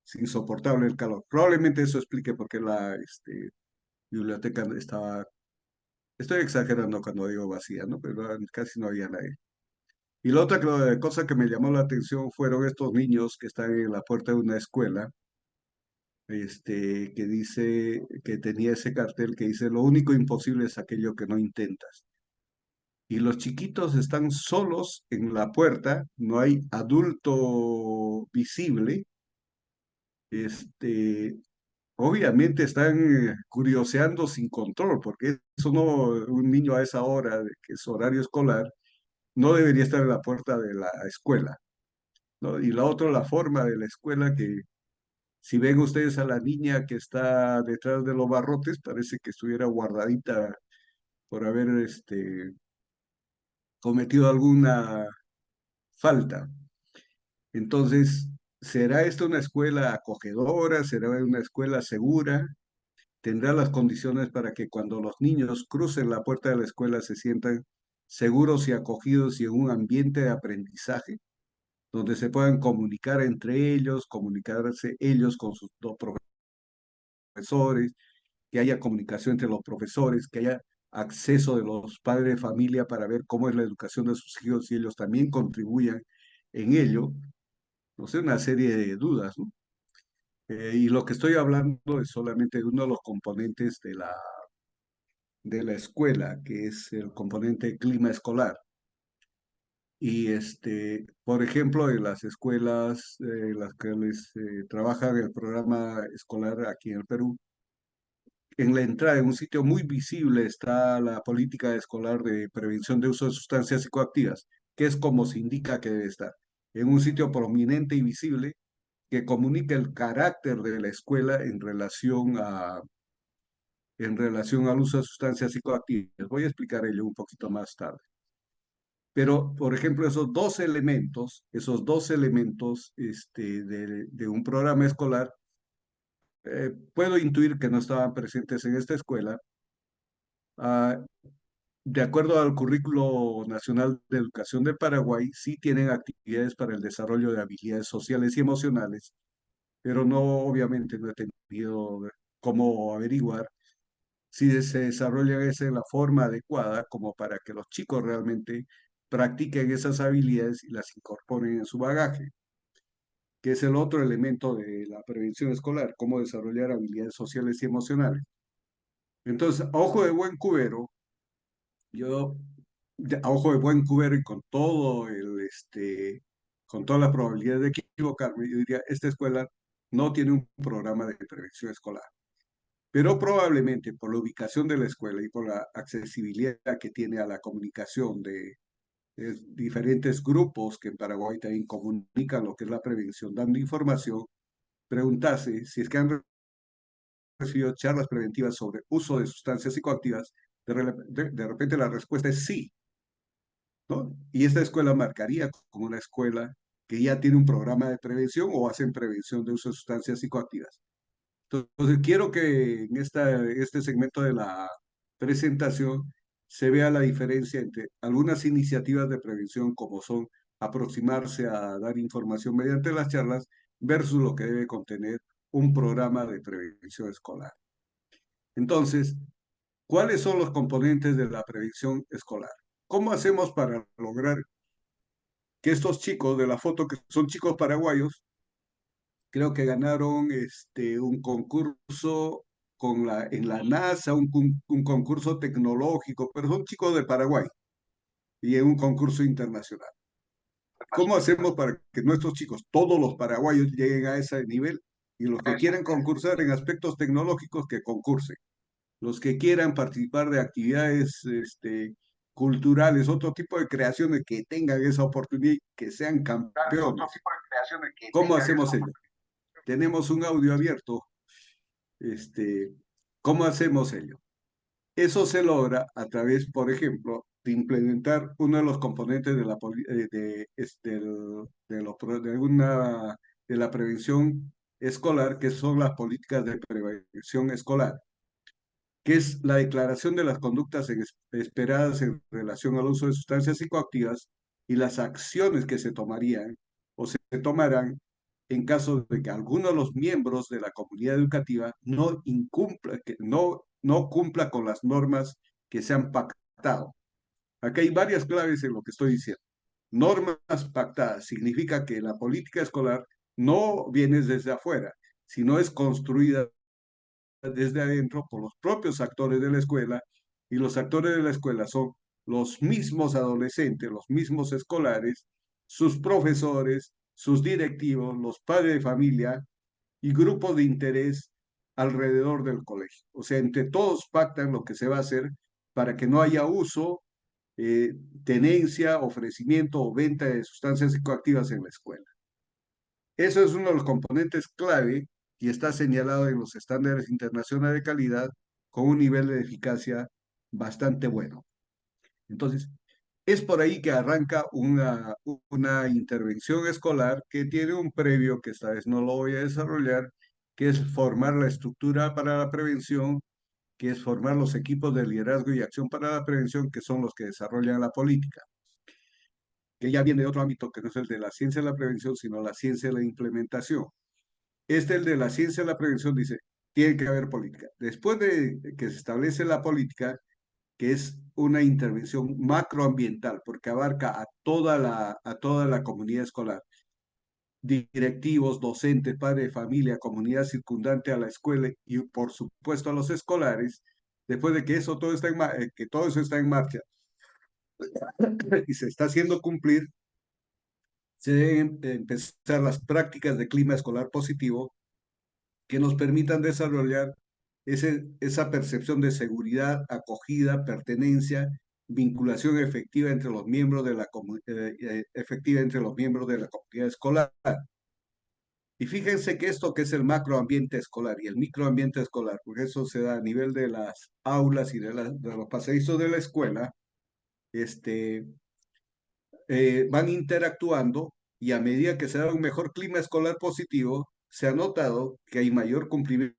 es insoportable el calor. Probablemente eso explique por qué la biblioteca estaba, estoy exagerando cuando digo vacía, ¿no? Pero casi no había nadie. Y la otra cosa que me llamó la atención fueron estos niños que están en la puerta de una escuela, que dice, que tenía ese cartel que dice, lo único imposible es aquello que no intentas. Y los chiquitos están solos en la puerta, no hay adulto visible, este, obviamente están curioseando sin control, porque eso no, un niño a esa hora, que es horario escolar, no debería estar en la puerta de la escuela, ¿no? Y la otra, la forma de la escuela, que si ven ustedes a la niña que está detrás de los barrotes, parece que estuviera guardadita por haber cometido alguna falta. Entonces, ¿será esta una escuela acogedora? ¿Será una escuela segura? ¿Tendrá las condiciones para que cuando los niños crucen la puerta de la escuela se sientan seguros y acogidos y en un ambiente de aprendizaje, donde se puedan comunicar entre ellos, comunicarse ellos con sus dos profesores, que haya comunicación entre los profesores, que haya acceso de los padres de familia para ver cómo es la educación de sus hijos y ellos también contribuyan en ello? No sé, una serie de dudas, ¿no? Y lo que estoy hablando es solamente de uno de los componentes de la escuela, que es el componente clima escolar. Y por ejemplo, en las escuelas las que les trabajan el programa escolar aquí en el Perú, en la entrada, en un sitio muy visible, está la política escolar de prevención de uso de sustancias psicoactivas, que es como se indica que debe estar. En un sitio prominente y visible que comunica el carácter de la escuela en relación al uso de sustancias psicoactivas. Voy a explicar ello un poquito más tarde. Pero, por ejemplo, esos dos elementos de un programa escolar, puedo intuir que no estaban presentes en esta escuela. Ah, de acuerdo al Currículo Nacional de Educación de Paraguay, sí tienen actividades para el desarrollo de habilidades sociales y emocionales, pero no, obviamente, no he tenido cómo averiguar si se desarrollan esa en la forma adecuada como para que los chicos realmente practiquen esas habilidades y las incorporen en su bagaje, que es el otro elemento de la prevención escolar, cómo desarrollar habilidades sociales y emocionales. Entonces, a ojo de buen cubero, yo, a ojo de buen cubero y con toda la probabilidad de equivocarme, yo diría, esta escuela no tiene un programa de prevención escolar. Pero probablemente por la ubicación de la escuela y por la accesibilidad que tiene a la comunicación diferentes grupos que en Paraguay también comunican lo que es la prevención, dando información, preguntarse si es que han recibido charlas preventivas sobre uso de sustancias psicoactivas, de repente la respuesta es sí, ¿no? Y esta escuela marcaría como una escuela que ya tiene un programa de prevención o hacen prevención de uso de sustancias psicoactivas. Entonces, quiero que en este segmento de la presentación se vea la diferencia entre algunas iniciativas de prevención como son aproximarse a dar información mediante las charlas versus lo que debe contener un programa de prevención escolar. Entonces, ¿cuáles son los componentes de la prevención escolar? ¿Cómo hacemos para lograr que estos chicos de la foto, que son chicos paraguayos, creo que ganaron un concurso en la NASA, un concurso tecnológico, pero son chicos de Paraguay y en un concurso internacional? ¿Cómo hacemos para que nuestros chicos, todos los paraguayos, lleguen a ese nivel? Y los que quieran concursar en aspectos tecnológicos, que concursen. Los que quieran participar de actividades culturales, otro tipo de creaciones, que tengan esa oportunidad y que sean campeones. ¿Cómo hacemos ello? Tenemos un audio abierto. ¿Cómo hacemos ello? Eso se logra a través, por ejemplo, de implementar uno de los componentes de de la prevención escolar, que son las políticas de prevención escolar, que es la declaración de las conductas esperadas en relación al uso de sustancias psicoactivas y las acciones que se tomarían o se tomarán en caso de que alguno de los miembros de la comunidad educativa no cumpla con las normas que se han pactado. Aquí hay varias claves en lo que estoy diciendo. Normas pactadas significa que la política escolar no viene desde afuera, sino es construida desde adentro por los propios actores de la escuela, y los actores de la escuela son los mismos adolescentes, los mismos escolares, sus profesores, sus directivos, los padres de familia y grupos de interés alrededor del colegio. O sea, entre todos pactan lo que se va a hacer para que no haya uso, tenencia, ofrecimiento o venta de sustancias psicoactivas en la escuela. Eso es uno de los componentes clave y está señalado en los estándares internacionales de calidad con un nivel de eficacia bastante bueno. Entonces, es por ahí que arranca una intervención escolar que tiene un previo, que esta vez no lo voy a desarrollar, que es formar la estructura para la prevención, que es formar los equipos de liderazgo y acción para la prevención, que son los que desarrollan la política, que ya viene de otro ámbito que no es el de la ciencia de la prevención, sino la ciencia de la implementación. El de la ciencia de la prevención dice, tiene que haber política. Después de que se establece la política, que es una intervención macroambiental, porque abarca a toda la comunidad escolar, directivos, docentes, padres de familia, comunidad circundante a la escuela y por supuesto a los escolares. Después de que que todo eso está en marcha y se está haciendo cumplir, se deben empezar las prácticas de clima escolar positivo que nos permitan desarrollar esa percepción de seguridad, acogida, pertenencia, vinculación efectiva entre los miembros de efectiva entre los miembros de la comunidad escolar. Y fíjense que esto que es el macroambiente escolar y el microambiente escolar, porque eso se da a nivel de las aulas y de los pasadizos de la escuela, van interactuando, y a medida que se da un mejor clima escolar positivo, se ha notado que hay mayor cumplimiento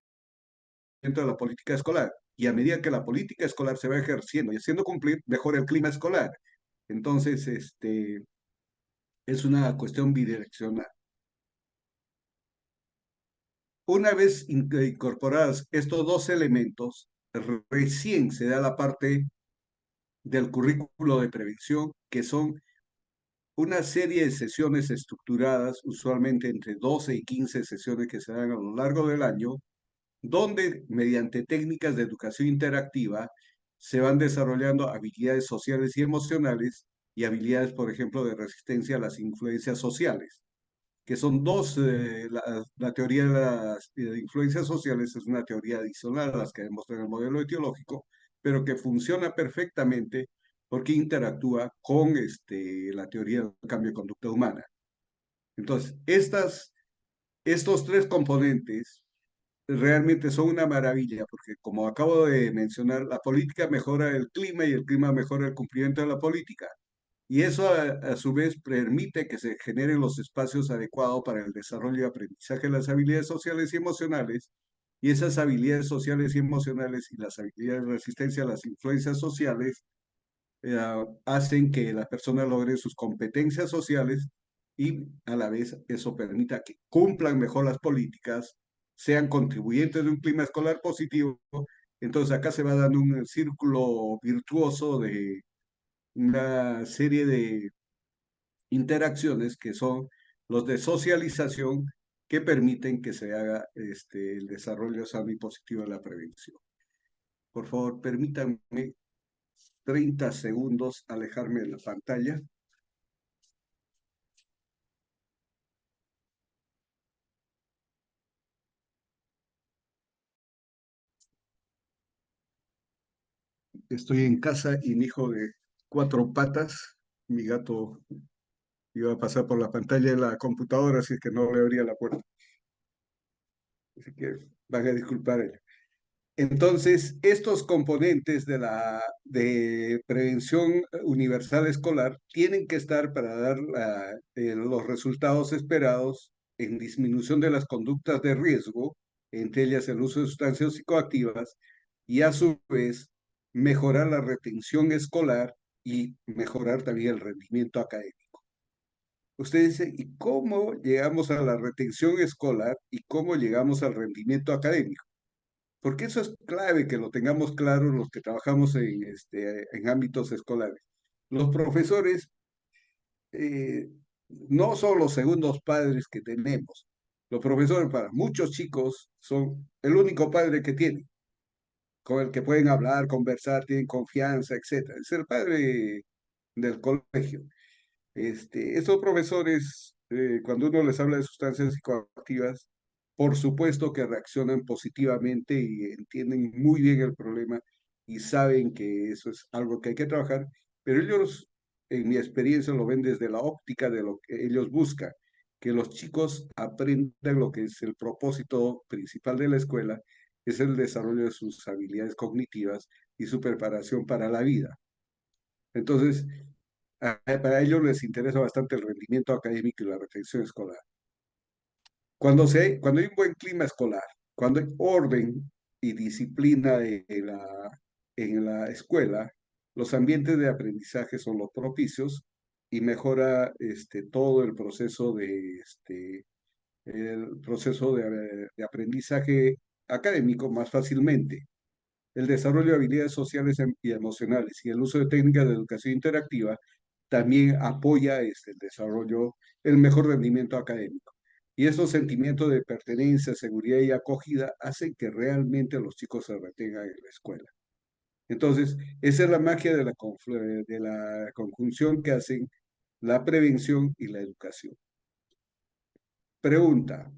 de la política escolar. Y a medida que la política escolar se va ejerciendo y haciendo cumplir, mejora el clima escolar. Entonces, es una cuestión bidireccional. Una vez incorporadas estos dos elementos, recién se da la parte del currículo de prevención, que son una serie de sesiones estructuradas, usualmente entre 12 y 15 sesiones que se dan a lo largo del año, donde mediante técnicas de educación interactiva se van desarrollando habilidades sociales y emocionales y habilidades, por ejemplo, de resistencia a las influencias sociales, que son dos. La teoría de las influencias sociales es una teoría adicional a las que demuestra el modelo etiológico, pero que funciona perfectamente porque interactúa con la teoría del cambio de conducta humana. Entonces, estos tres componentes realmente son una maravilla, porque como acabo de mencionar, la política mejora el clima y el clima mejora el cumplimiento de la política. Y eso a su vez permite que se generen los espacios adecuados para el desarrollo y aprendizaje de las habilidades sociales y emocionales. Y esas habilidades sociales y emocionales y las habilidades de resistencia a las influencias sociales hacen que las personas logren sus competencias sociales y a la vez eso permita que cumplan mejor las políticas, sean contribuyentes de un clima escolar positivo. Entonces acá se va dando un círculo virtuoso de una serie de interacciones que son los de socialización que permiten que se haga el desarrollo sano y positivo de la prevención. Por favor, permítanme 30 segundos alejarme de la pantalla. Estoy en casa y mi hijo de 4 patas, mi gato, iba a pasar por la pantalla de la computadora, así que no le abría la puerta. Así que van a disculpar. Entonces, estos componentes de prevención universal escolar tienen que estar para dar los resultados esperados en disminución de las conductas de riesgo, entre ellas el uso de sustancias psicoactivas, y a su vez mejorar la retención escolar y mejorar también el rendimiento académico. Usted dice, ¿y cómo llegamos a la retención escolar y cómo llegamos al rendimiento académico? Porque eso es clave que lo tengamos claro los que trabajamos en ámbitos escolares. Los profesores no son los segundos padres que tenemos. Los profesores para muchos chicos son el único padre que tienen, con el que pueden hablar, conversar, tienen confianza, etc. Es el padre del colegio. Estos profesores, cuando uno les habla de sustancias psicoactivas, por supuesto que reaccionan positivamente y entienden muy bien el problema y saben que eso es algo que hay que trabajar, pero ellos, en mi experiencia, lo ven desde la óptica de lo que ellos buscan, que los chicos aprendan lo que es el propósito principal de la escuela, es el desarrollo de sus habilidades cognitivas y su preparación para la vida. Entonces, para ellos les interesa bastante el rendimiento académico y la retención escolar. Cuando hay un buen clima escolar, cuando hay orden y disciplina en la escuela, los ambientes de aprendizaje son los propicios y mejora todo el proceso de aprendizaje académico más fácilmente. El desarrollo de habilidades sociales y emocionales y el uso de técnicas de educación interactiva también apoya el desarrollo, el mejor rendimiento académico. Y esos sentimientos de pertenencia, seguridad y acogida hacen que realmente los chicos se retengan en la escuela. Entonces, esa es la magia de la conjunción que hacen la prevención y la educación. Pregunta,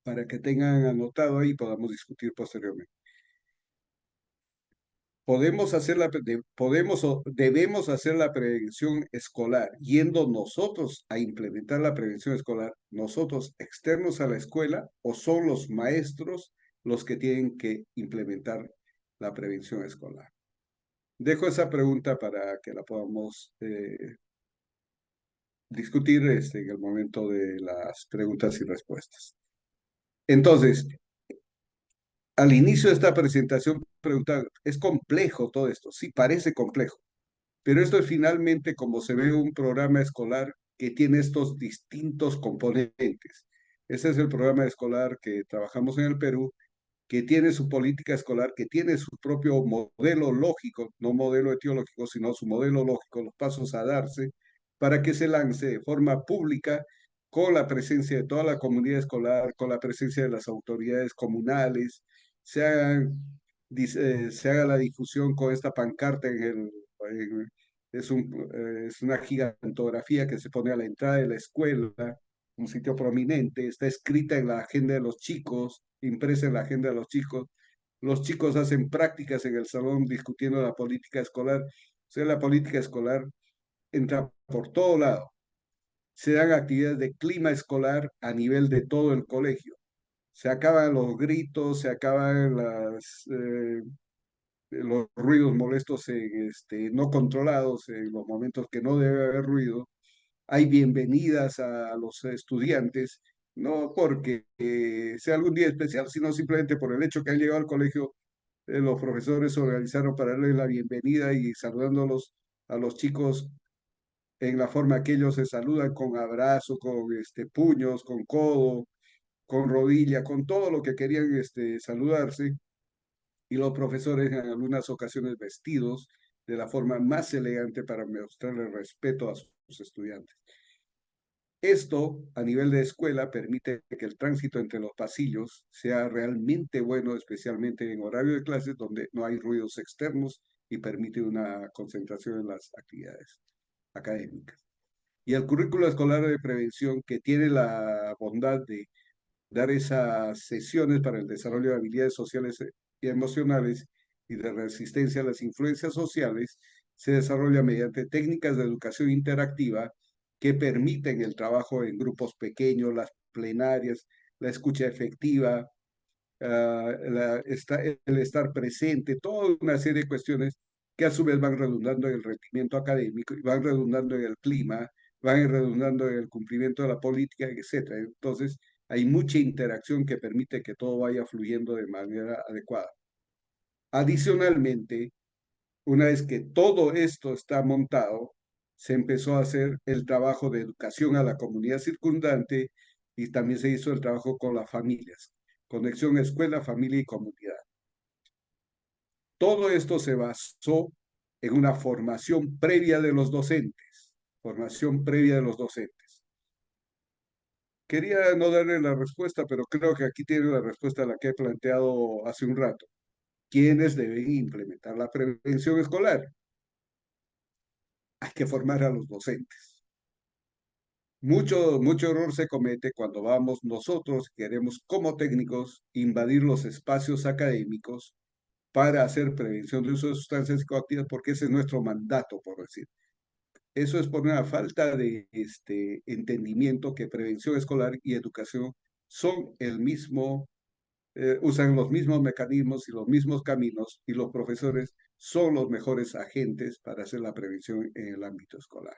para que tengan anotado ahí y podamos discutir posteriormente. Debemos hacer la prevención escolar, yendo nosotros a implementar la prevención escolar, nosotros externos a la escuela, o son los maestros los que tienen que implementar la prevención escolar. Dejo esa pregunta para que la podamos discutir en el momento de las preguntas y respuestas. Entonces, al inicio de esta presentación, preguntar, ¿es complejo todo esto? Sí, parece complejo. Pero esto es finalmente como se ve un programa escolar que tiene estos distintos componentes. Ese es el programa escolar que trabajamos en el Perú, que tiene su política escolar, que tiene su propio modelo lógico, no modelo etiológico, sino su modelo lógico, los pasos a darse para que se lance de forma pública con la presencia de toda la comunidad escolar, con la presencia de las autoridades comunales, se haga la difusión con esta pancarta es una gigantografía que se pone a la entrada de la escuela, un sitio prominente, está escrita en la agenda de los chicos, impresa en la agenda de los chicos hacen prácticas en el salón discutiendo la política escolar O sea, la política escolar entra por todo lado. Se dan actividades de clima escolar a nivel de todo el colegio. Se acaban los gritos, se acaban los ruidos molestos no controlados, en los momentos que no debe haber ruido. Hay bienvenidas a los estudiantes, no porque sea algún día especial, sino simplemente por el hecho que han llegado al colegio. Los profesores se organizaron para darles la bienvenida y saludándolos a los chicos en la forma que ellos se saludan, con abrazo, con puños, con codo, con rodilla, con todo lo que querían saludarse, y los profesores en algunas ocasiones vestidos de la forma más elegante para mostrarle respeto a sus estudiantes. Esto, a nivel de escuela, permite que el tránsito entre los pasillos sea realmente bueno, especialmente en horario de clases donde no hay ruidos externos y permite una concentración en las actividades académicas. Y el currículo escolar de prevención, que tiene la bondad de dar esas sesiones para el desarrollo de habilidades sociales y emocionales y de resistencia a las influencias sociales, se desarrolla mediante técnicas de educación interactiva que permiten el trabajo en grupos pequeños, las plenarias, la escucha efectiva, el estar presente, toda una serie de cuestiones que a su vez van redundando en el rendimiento académico y van redundando en el clima, van redundando en el cumplimiento de la política, etcétera. Entonces, hay mucha interacción que permite que todo vaya fluyendo de manera adecuada. Adicionalmente, una vez que todo esto está montado, se empezó a hacer el trabajo de educación a la comunidad circundante y también se hizo el trabajo con las familias, conexión escuela, familia y comunidad. Todo esto se basó en una formación previa de los docentes, formación previa de los docentes. Quería no darle la respuesta, pero creo que aquí tiene la respuesta a la que he planteado hace un rato. ¿Quiénes deben implementar la prevención escolar? Hay que formar a los docentes. Mucho error se comete cuando vamos nosotros, queremos como técnicos invadir los espacios académicos para hacer prevención de uso de sustancias psicoactivas, porque ese es nuestro mandato, por decir. Eso es por una falta de entendimiento que prevención escolar y educación son el mismo, usan los mismos mecanismos y los mismos caminos, y los profesores son los mejores agentes para hacer la prevención en el ámbito escolar.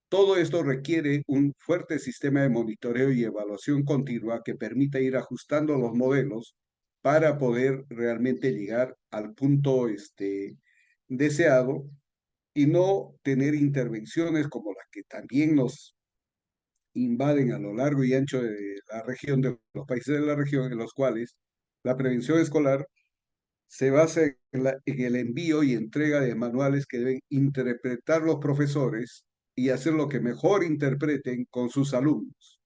Todo esto requiere un fuerte sistema de monitoreo y evaluación continua que permita ir ajustando los modelos para poder realmente llegar al punto deseado y no tener intervenciones como las que también nos invaden a lo largo y ancho de la región, de los países de la región, en los cuales la prevención escolar se basa en el envío y entrega de manuales que deben interpretar los profesores y hacer lo que mejor interpreten con sus alumnos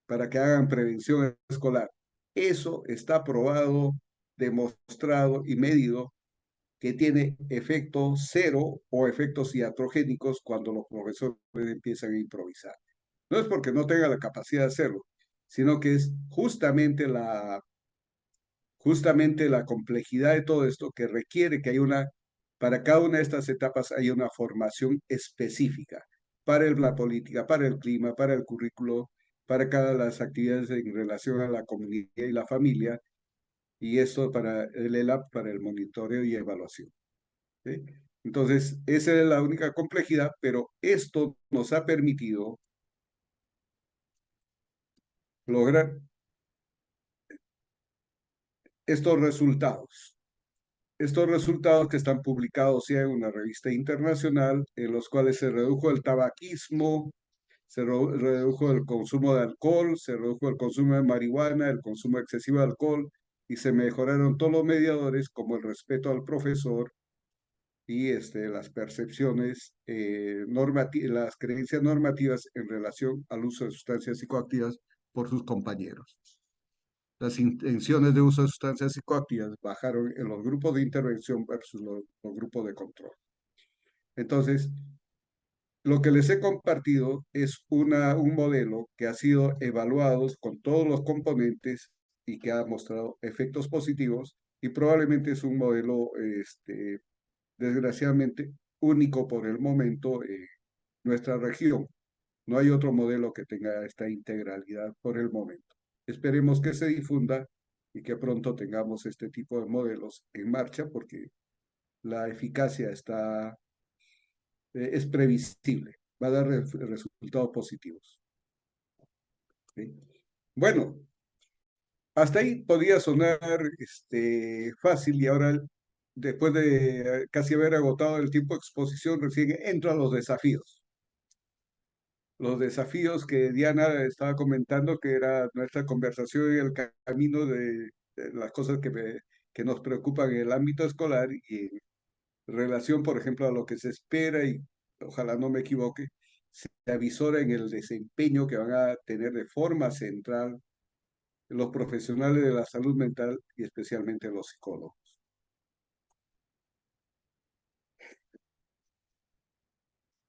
para que hagan prevención escolar. Eso está probado, demostrado y medido que tiene efecto cero o efectos iatrogénicos cuando los profesores empiezan a improvisar. No es porque no tenga la capacidad de hacerlo, sino que es justamente la complejidad de todo esto que requiere que para cada una de estas etapas hay una formación específica para la política, para el clima, para el currículo, para cada de las actividades en relación a la comunidad y la familia, y esto para el ELAP, para el monitoreo y evaluación. ¿Sí? Entonces, esa es la única complejidad, pero esto nos ha permitido lograr estos resultados. Estos resultados que están publicados ya en una revista internacional, en los cuales se redujo el tabaquismo, se redujo el consumo de alcohol, se redujo el consumo de marihuana, el consumo excesivo de alcohol, y se mejoraron todos los mediadores como el respeto al profesor y las percepciones, las creencias normativas en relación al uso de sustancias psicoactivas por sus compañeros. Las intenciones de uso de sustancias psicoactivas bajaron en los grupos de intervención versus los grupos de control. Entonces, lo que les he compartido es un modelo que ha sido evaluado con todos los componentes y que ha mostrado efectos positivos, y probablemente es un modelo desgraciadamente, único por el momento en nuestra región. No hay otro modelo que tenga esta integralidad por el momento. Esperemos que se difunda y que pronto tengamos este tipo de modelos en marcha porque la eficacia es previsible, va a dar resultados positivos. ¿Sí? Bueno, hasta ahí podía sonar fácil y ahora, después de casi haber agotado el tiempo de exposición, recién entro a los desafíos. Los desafíos que Diana estaba comentando, que era nuestra conversación y el camino de las cosas que nos preocupan en el ámbito escolar y en relación, por ejemplo, a lo que se espera y ojalá no me equivoque, se avisora en el desempeño que van a tener de forma central los profesionales de la salud mental y especialmente los psicólogos.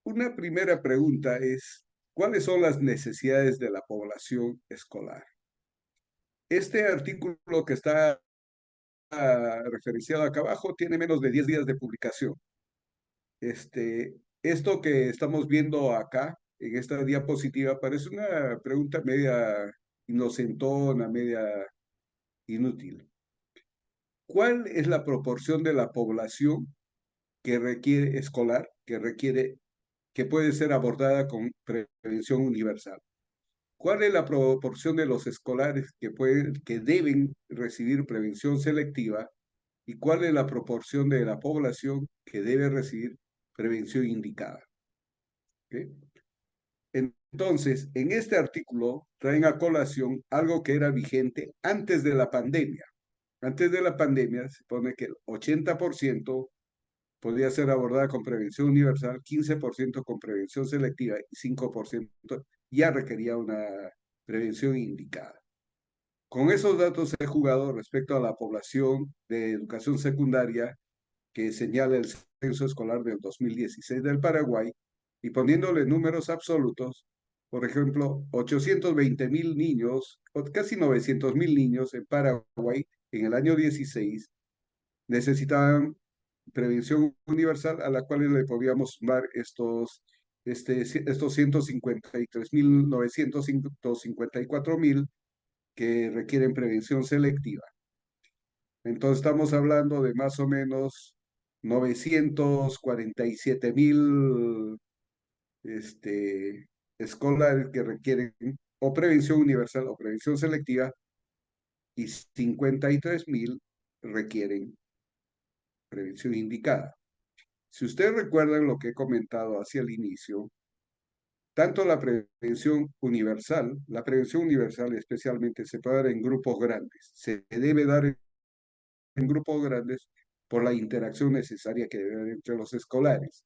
Una primera pregunta es, ¿cuáles son las necesidades de la población escolar? Este artículo que está referenciado acá abajo tiene menos de 10 días de publicación. Esto que estamos viendo acá, en esta diapositiva, parece una pregunta media inocentona, media inútil. ¿Cuál es la proporción de la población que requiere escolar, que puede ser abordada con prevención universal? ¿Cuál es la proporción de los escolares que deben recibir prevención selectiva y cuál es la proporción de la población que debe recibir prevención indicada? ¿Okay? Entonces, en este artículo traen a colación algo que era vigente antes de la pandemia. Antes de la pandemia se pone que el 80% podía ser abordada con prevención universal, 15% con prevención selectiva y 5% ya requería una prevención indicada. Con esos datos he jugado respecto a la población de educación secundaria que señala el censo escolar del 2016 del Paraguay y poniéndole números absolutos, por ejemplo, 820,000 niños, o casi 900,000 niños en Paraguay en el año 16 necesitaban prevención universal a la cual le podíamos sumar estos 153,954,000 que requieren prevención selectiva. Entonces estamos hablando de más o menos 947,000 escolares que requieren o prevención universal o prevención selectiva y 53,000 requieren prevención indicada. Si ustedes recuerdan lo que he comentado hacia el inicio, tanto la prevención universal especialmente se puede dar en grupos grandes, se debe dar en grupos grandes por la interacción necesaria que debe haber entre los escolares.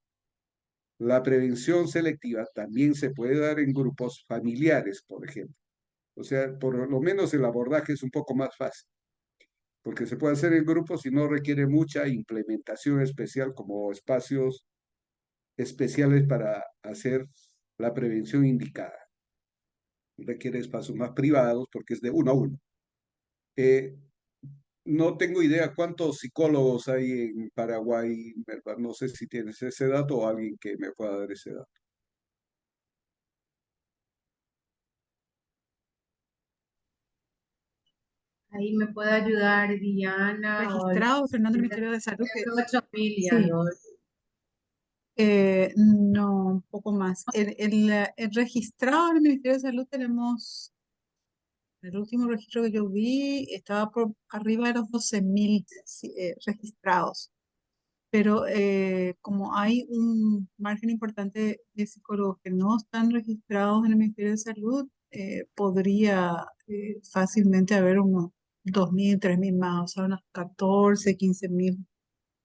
La prevención selectiva también se puede dar en grupos familiares, por ejemplo. O sea, por lo menos el abordaje es un poco más fácil, porque se puede hacer en grupos y no requiere mucha implementación especial como espacios especiales para hacer la prevención indicada. Requiere espacios más privados porque es de uno a uno. No tengo idea cuántos psicólogos hay en Paraguay, ¿verdad? No sé si tienes ese dato o alguien que me pueda dar ese dato. Ahí me puede ayudar Diana. Registrado, Fernando, el Ministerio de Salud. 8,000 ya, Sí, ¿no? no, un poco más. El registrado en el Ministerio de Salud tenemos, el último registro que yo vi estaba por arriba de los 12,000 registrados. Pero como hay un margen importante de psicólogos que no están registrados en el Ministerio de Salud, podría fácilmente haber unos 2,000, 3,000 más, o sea, unos 14, 15,000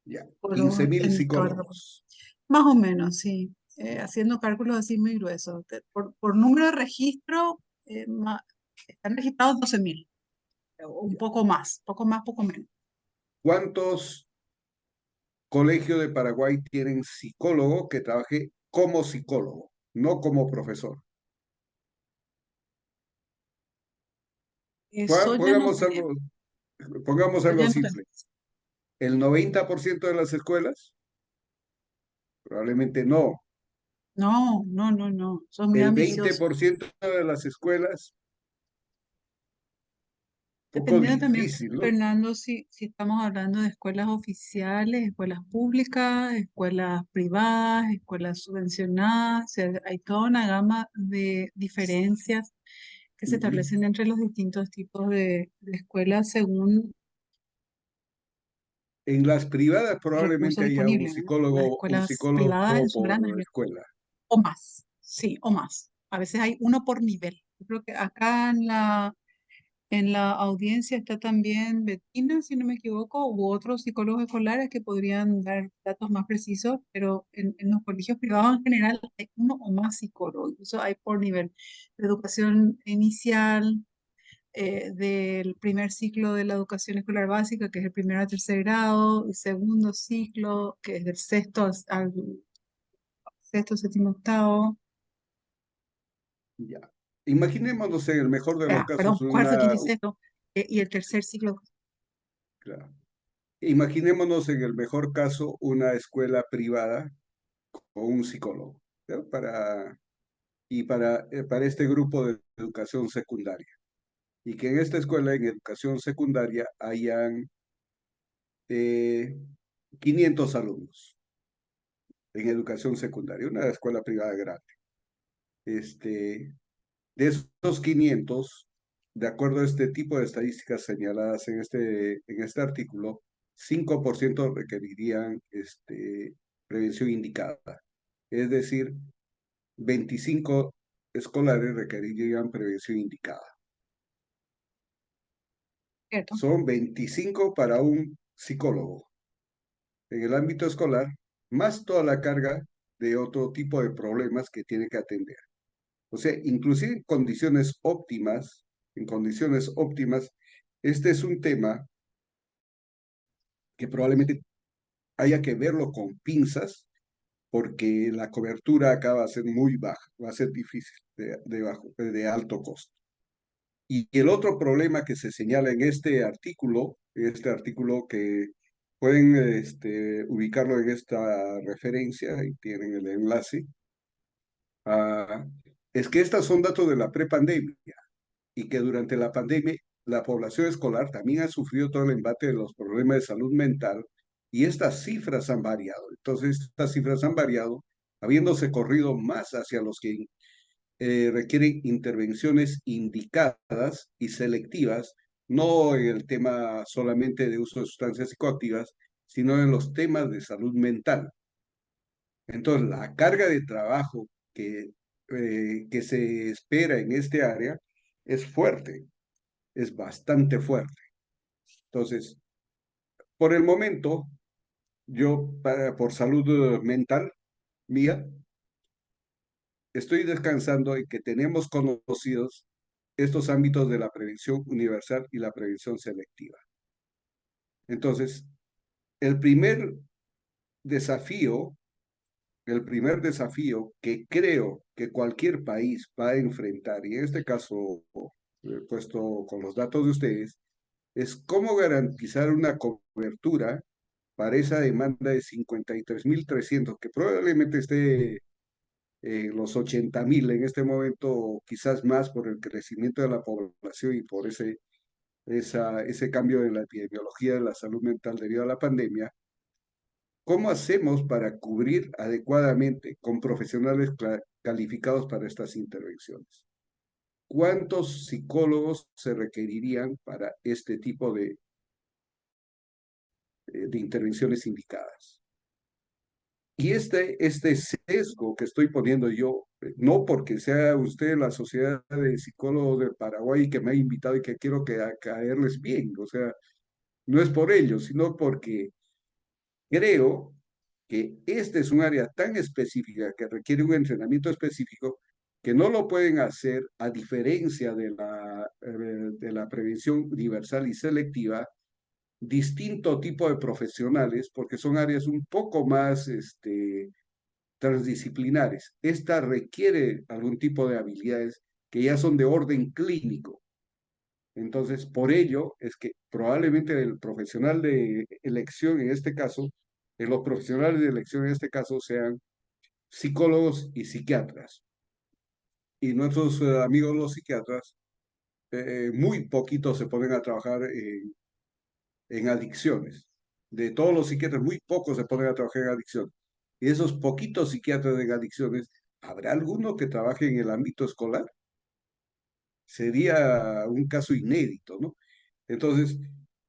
Ya, psicólogos 15,000 en toda la República. psicólogos. Más o menos, sí. Haciendo cálculos así muy gruesos. Por número de registro, están registrados 12,000, un Ya. poco más, poco más, poco menos. ¿Cuántos colegios de Paraguay tienen psicólogo que trabaje como psicólogo, no como profesor? Eso ya no Pongamos sé, algo, pongamos eso algo ya no tengo. simple. ¿El 90% de las escuelas? Probablemente no. No, no, no, no. Son muy El ambiciosos. 20% de las escuelas, poco Dependiendo también, difícil, ¿no? Fernando, si estamos hablando de escuelas oficiales, escuelas públicas, escuelas privadas, escuelas subvencionadas, o sea, hay toda una gama de diferencias que se Ujú. establecen entre los distintos tipos de escuelas según En las privadas probablemente recursos haya disponibles, ¿no? Las un escuelas privadas en psicólogo su gran por mayoría, escuela. o más, sí, o más. A veces hay uno por nivel. Yo creo que acá en la audiencia está también Betina, si no me equivoco, u otros psicólogos escolares que podrían dar datos más precisos, pero en los colegios privados en general hay uno o más psicólogos, incluso hay por nivel de educación inicial, del primer ciclo de la educación escolar básica, que es el primero a tercer grado, el segundo ciclo, que es del sexto al sexto, séptimo, octavo, Ya. Imaginémonos en el mejor de los perdón, casos cuarto, quinto y sexto, y el tercer ciclo. claro. Imaginémonos en el mejor caso una escuela privada con un psicólogo, ¿no? Para este grupo de educación secundaria. Y que en esta escuela, en educación secundaria, hayan eh, 500 alumnos en educación secundaria, una escuela privada grande. Este, de esos 500, de acuerdo a este tipo de estadísticas señaladas en este artículo, 5% requerirían prevención indicada. Es decir, 25 escolares requerirían prevención indicada. ¿Cierto? Son 25 para un psicólogo en el ámbito escolar, más toda la carga de otro tipo de problemas que tiene que atender. O sea, inclusive en condiciones óptimas, este es un tema que probablemente haya que verlo con pinzas porque la cobertura acá va a ser muy baja, va a ser difícil, de alto costo. Y el otro problema que se señala en este artículo que pueden ubicarlo en esta referencia, y tienen el enlace, ah, es que estos son datos de la prepandemia y que durante la pandemia la población escolar también ha sufrido todo el embate de los problemas de salud mental y estas cifras han variado. Entonces, estas cifras han variado, habiéndose corrido más hacia los que requieren intervenciones indicadas y selectivas, no en el tema solamente de uso de sustancias psicoactivas, sino en los temas de salud mental. Entonces, la carga de trabajo que se espera en este área es fuerte, es bastante fuerte. Entonces, por el momento, por salud mental mía, estoy descansando en que tenemos conocidos estos ámbitos de la prevención universal y la prevención selectiva. Entonces, el primer desafío, el primer desafío que creo que cualquier país va a enfrentar, y en este caso, puesto con los datos de ustedes, es cómo garantizar una cobertura para esa demanda de 53.300, que probablemente esté los 80.000 en este momento, quizás más por el crecimiento de la población y por ese cambio en la epidemiología de la salud mental debido a la pandemia. ¿Cómo hacemos para cubrir adecuadamente con profesionales calificados para estas intervenciones? ¿Cuántos psicólogos se requerirían para este tipo de intervenciones indicadas? Y este sesgo que estoy poniendo yo, no porque sea usted la Sociedad de Psicólogos del Paraguay que me ha invitado y que quiero que a caerles bien, o sea, no es por ello, sino porque creo que este es un área tan específica que requiere un entrenamiento específico que no lo pueden hacer a diferencia de la prevención universal y selectiva, distinto tipo de profesionales, porque son áreas un poco más transdisciplinares. Esta requiere algún tipo de habilidades que ya son de orden clínico. Entonces, por ello es que probablemente el profesional de elección en este caso en los profesionales de elección en este caso sean psicólogos y psiquiatras. Y nuestros amigos los psiquiatras, muy poquitos se ponen a trabajar en adicciones. De todos los psiquiatras, muy pocos se ponen a trabajar en adicciones. Y esos poquitos psiquiatras en adicciones, ¿habrá alguno que trabaje en el ámbito escolar? Sería un caso inédito, ¿no? Entonces,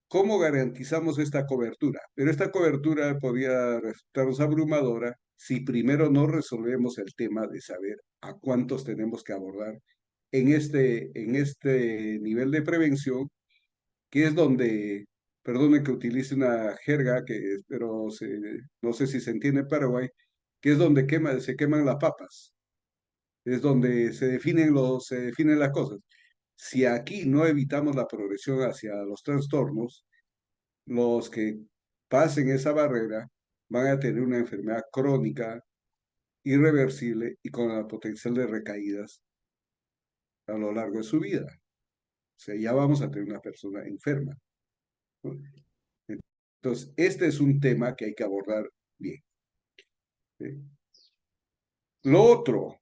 ¿cómo garantizamos esta cobertura? Pero esta cobertura podría resultarnos abrumadora si primero no resolvemos el tema de saber a cuántos tenemos que abordar en este nivel de prevención, que es donde, perdone que utilice una jerga que espero, no sé si se entiende en Paraguay, que es donde se queman las papas, es donde se definen las cosas. Si aquí no evitamos la progresión hacia los trastornos, los que pasen esa barrera van a tener una enfermedad crónica, irreversible y con la potencial de recaídas a lo largo de su vida. O sea, ya vamos a tener una persona enferma, ¿no? Entonces, este es un tema que hay que abordar bien, ¿sí? Lo otro,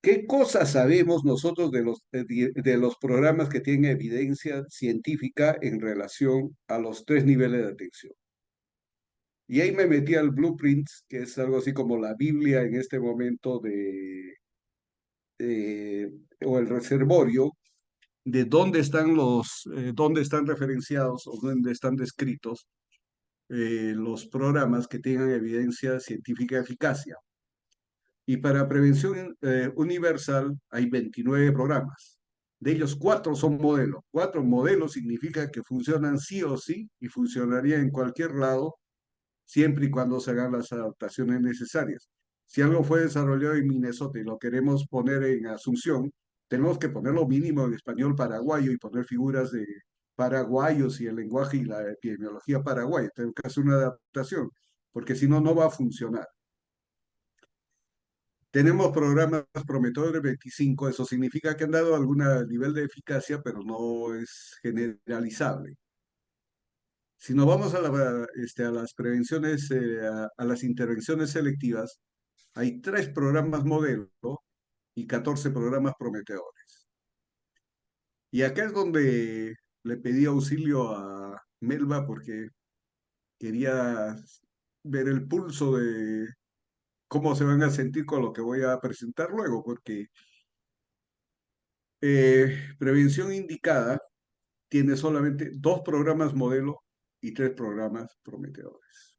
¿qué cosas sabemos nosotros de los programas que tienen evidencia científica en relación a los 3 niveles de atención? Y ahí me metí al Blueprint, que es algo así como la Biblia en este momento o el reservorio de dónde están referenciados o dónde están descritos los programas que tengan evidencia científica de eficacia. Y para prevención universal hay 29 programas. De ellos 4 son modelos. 4 modelos significa que funcionan sí o sí y funcionaría en cualquier lado siempre y cuando se hagan las adaptaciones necesarias. Si algo fue desarrollado en Minnesota y lo queremos poner en Asunción, tenemos que ponerlo mínimo en español paraguayo y poner figuras de paraguayos y el lenguaje y la epidemiología paraguaya. Tenemos que hacer una adaptación, porque si no, no va a funcionar. Tenemos programas prometedores 25, eso significa que han dado algún nivel de eficacia, pero no es generalizable. Si nos vamos a las prevenciones, a las intervenciones selectivas, hay 3 programas modelo y 14 programas prometedores. Y acá es donde le pedí auxilio a Melba porque quería ver el pulso de cómo se van a sentir con lo que voy a presentar luego, porque prevención indicada tiene solamente 2 programas modelo y 3 programas prometedores.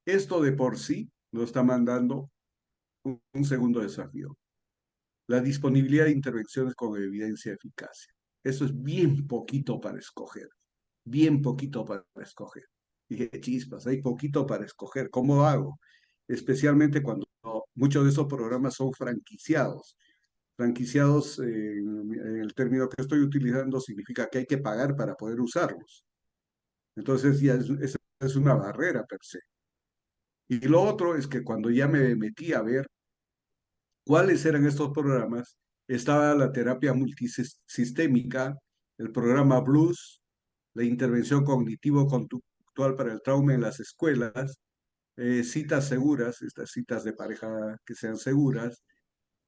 Esto de por sí nos está mandando un segundo desafío, la disponibilidad de intervenciones con evidencia de eficacia. Eso es bien poquito para escoger, bien poquito para escoger. Dije, chispas, hay poquito para escoger, ¿cómo hago? Especialmente cuando muchos de esos programas son franquiciados. Franquiciados, en el término que estoy utilizando, significa que hay que pagar para poder usarlos. Entonces, ya es una barrera per se. Y lo otro es que cuando ya me metí a ver cuáles eran estos programas, estaba la terapia multisistémica, el programa Blues, la intervención cognitivo-conductual para el trauma en las escuelas, citas seguras, estas citas de pareja que sean seguras,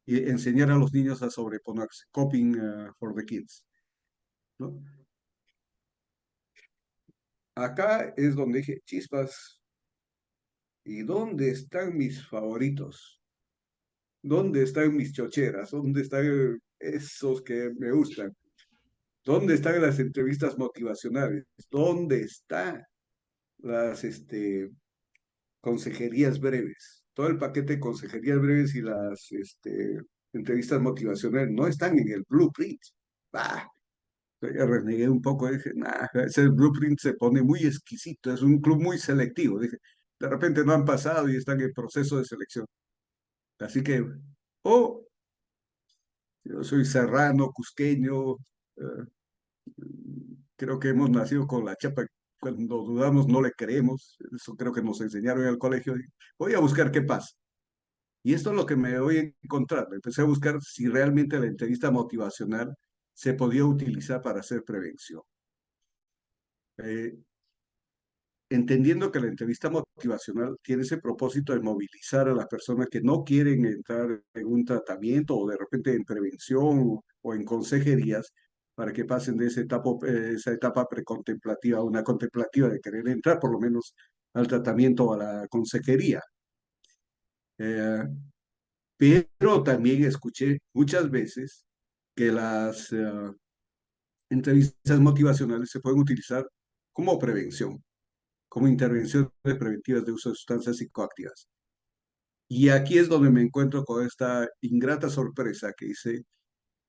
y enseñar a los niños a sobreponerse, coping for the kids, ¿no? Acá es donde dije, chispas, ¿y dónde están mis favoritos? ¿Dónde están mis chocheras? ¿Dónde están esos que me gustan? ¿Dónde están las entrevistas motivacionales? ¿Dónde están las consejerías breves? Todo el paquete de consejerías breves y las entrevistas motivacionales no están en el blueprint. Bah, ya renegué un poco, dije, nah, ese blueprint se pone muy exquisito, es un club muy selectivo. Dije, de repente no han pasado y están en proceso de selección. Así que, oh, yo soy serrano, cusqueño, creo que hemos nacido con la chapa, cuando dudamos no le creemos, eso creo que nos enseñaron en el colegio. Voy a buscar qué pasa. Y esto es lo que me voy a encontrar. Empecé a buscar si realmente la entrevista motivacional se podía utilizar para hacer prevención. Eh, entendiendo que la entrevista motivacional tiene ese propósito de movilizar a las personas que no quieren entrar en un tratamiento o de repente en prevención o en consejerías para que pasen de esa etapa precontemplativa a una contemplativa de querer entrar por lo menos al tratamiento o a la consejería. Eh, pero también escuché muchas veces que las entrevistas motivacionales se pueden utilizar como prevención, como intervenciones preventivas de uso de sustancias psicoactivas. Y aquí es donde me encuentro con esta ingrata sorpresa que hice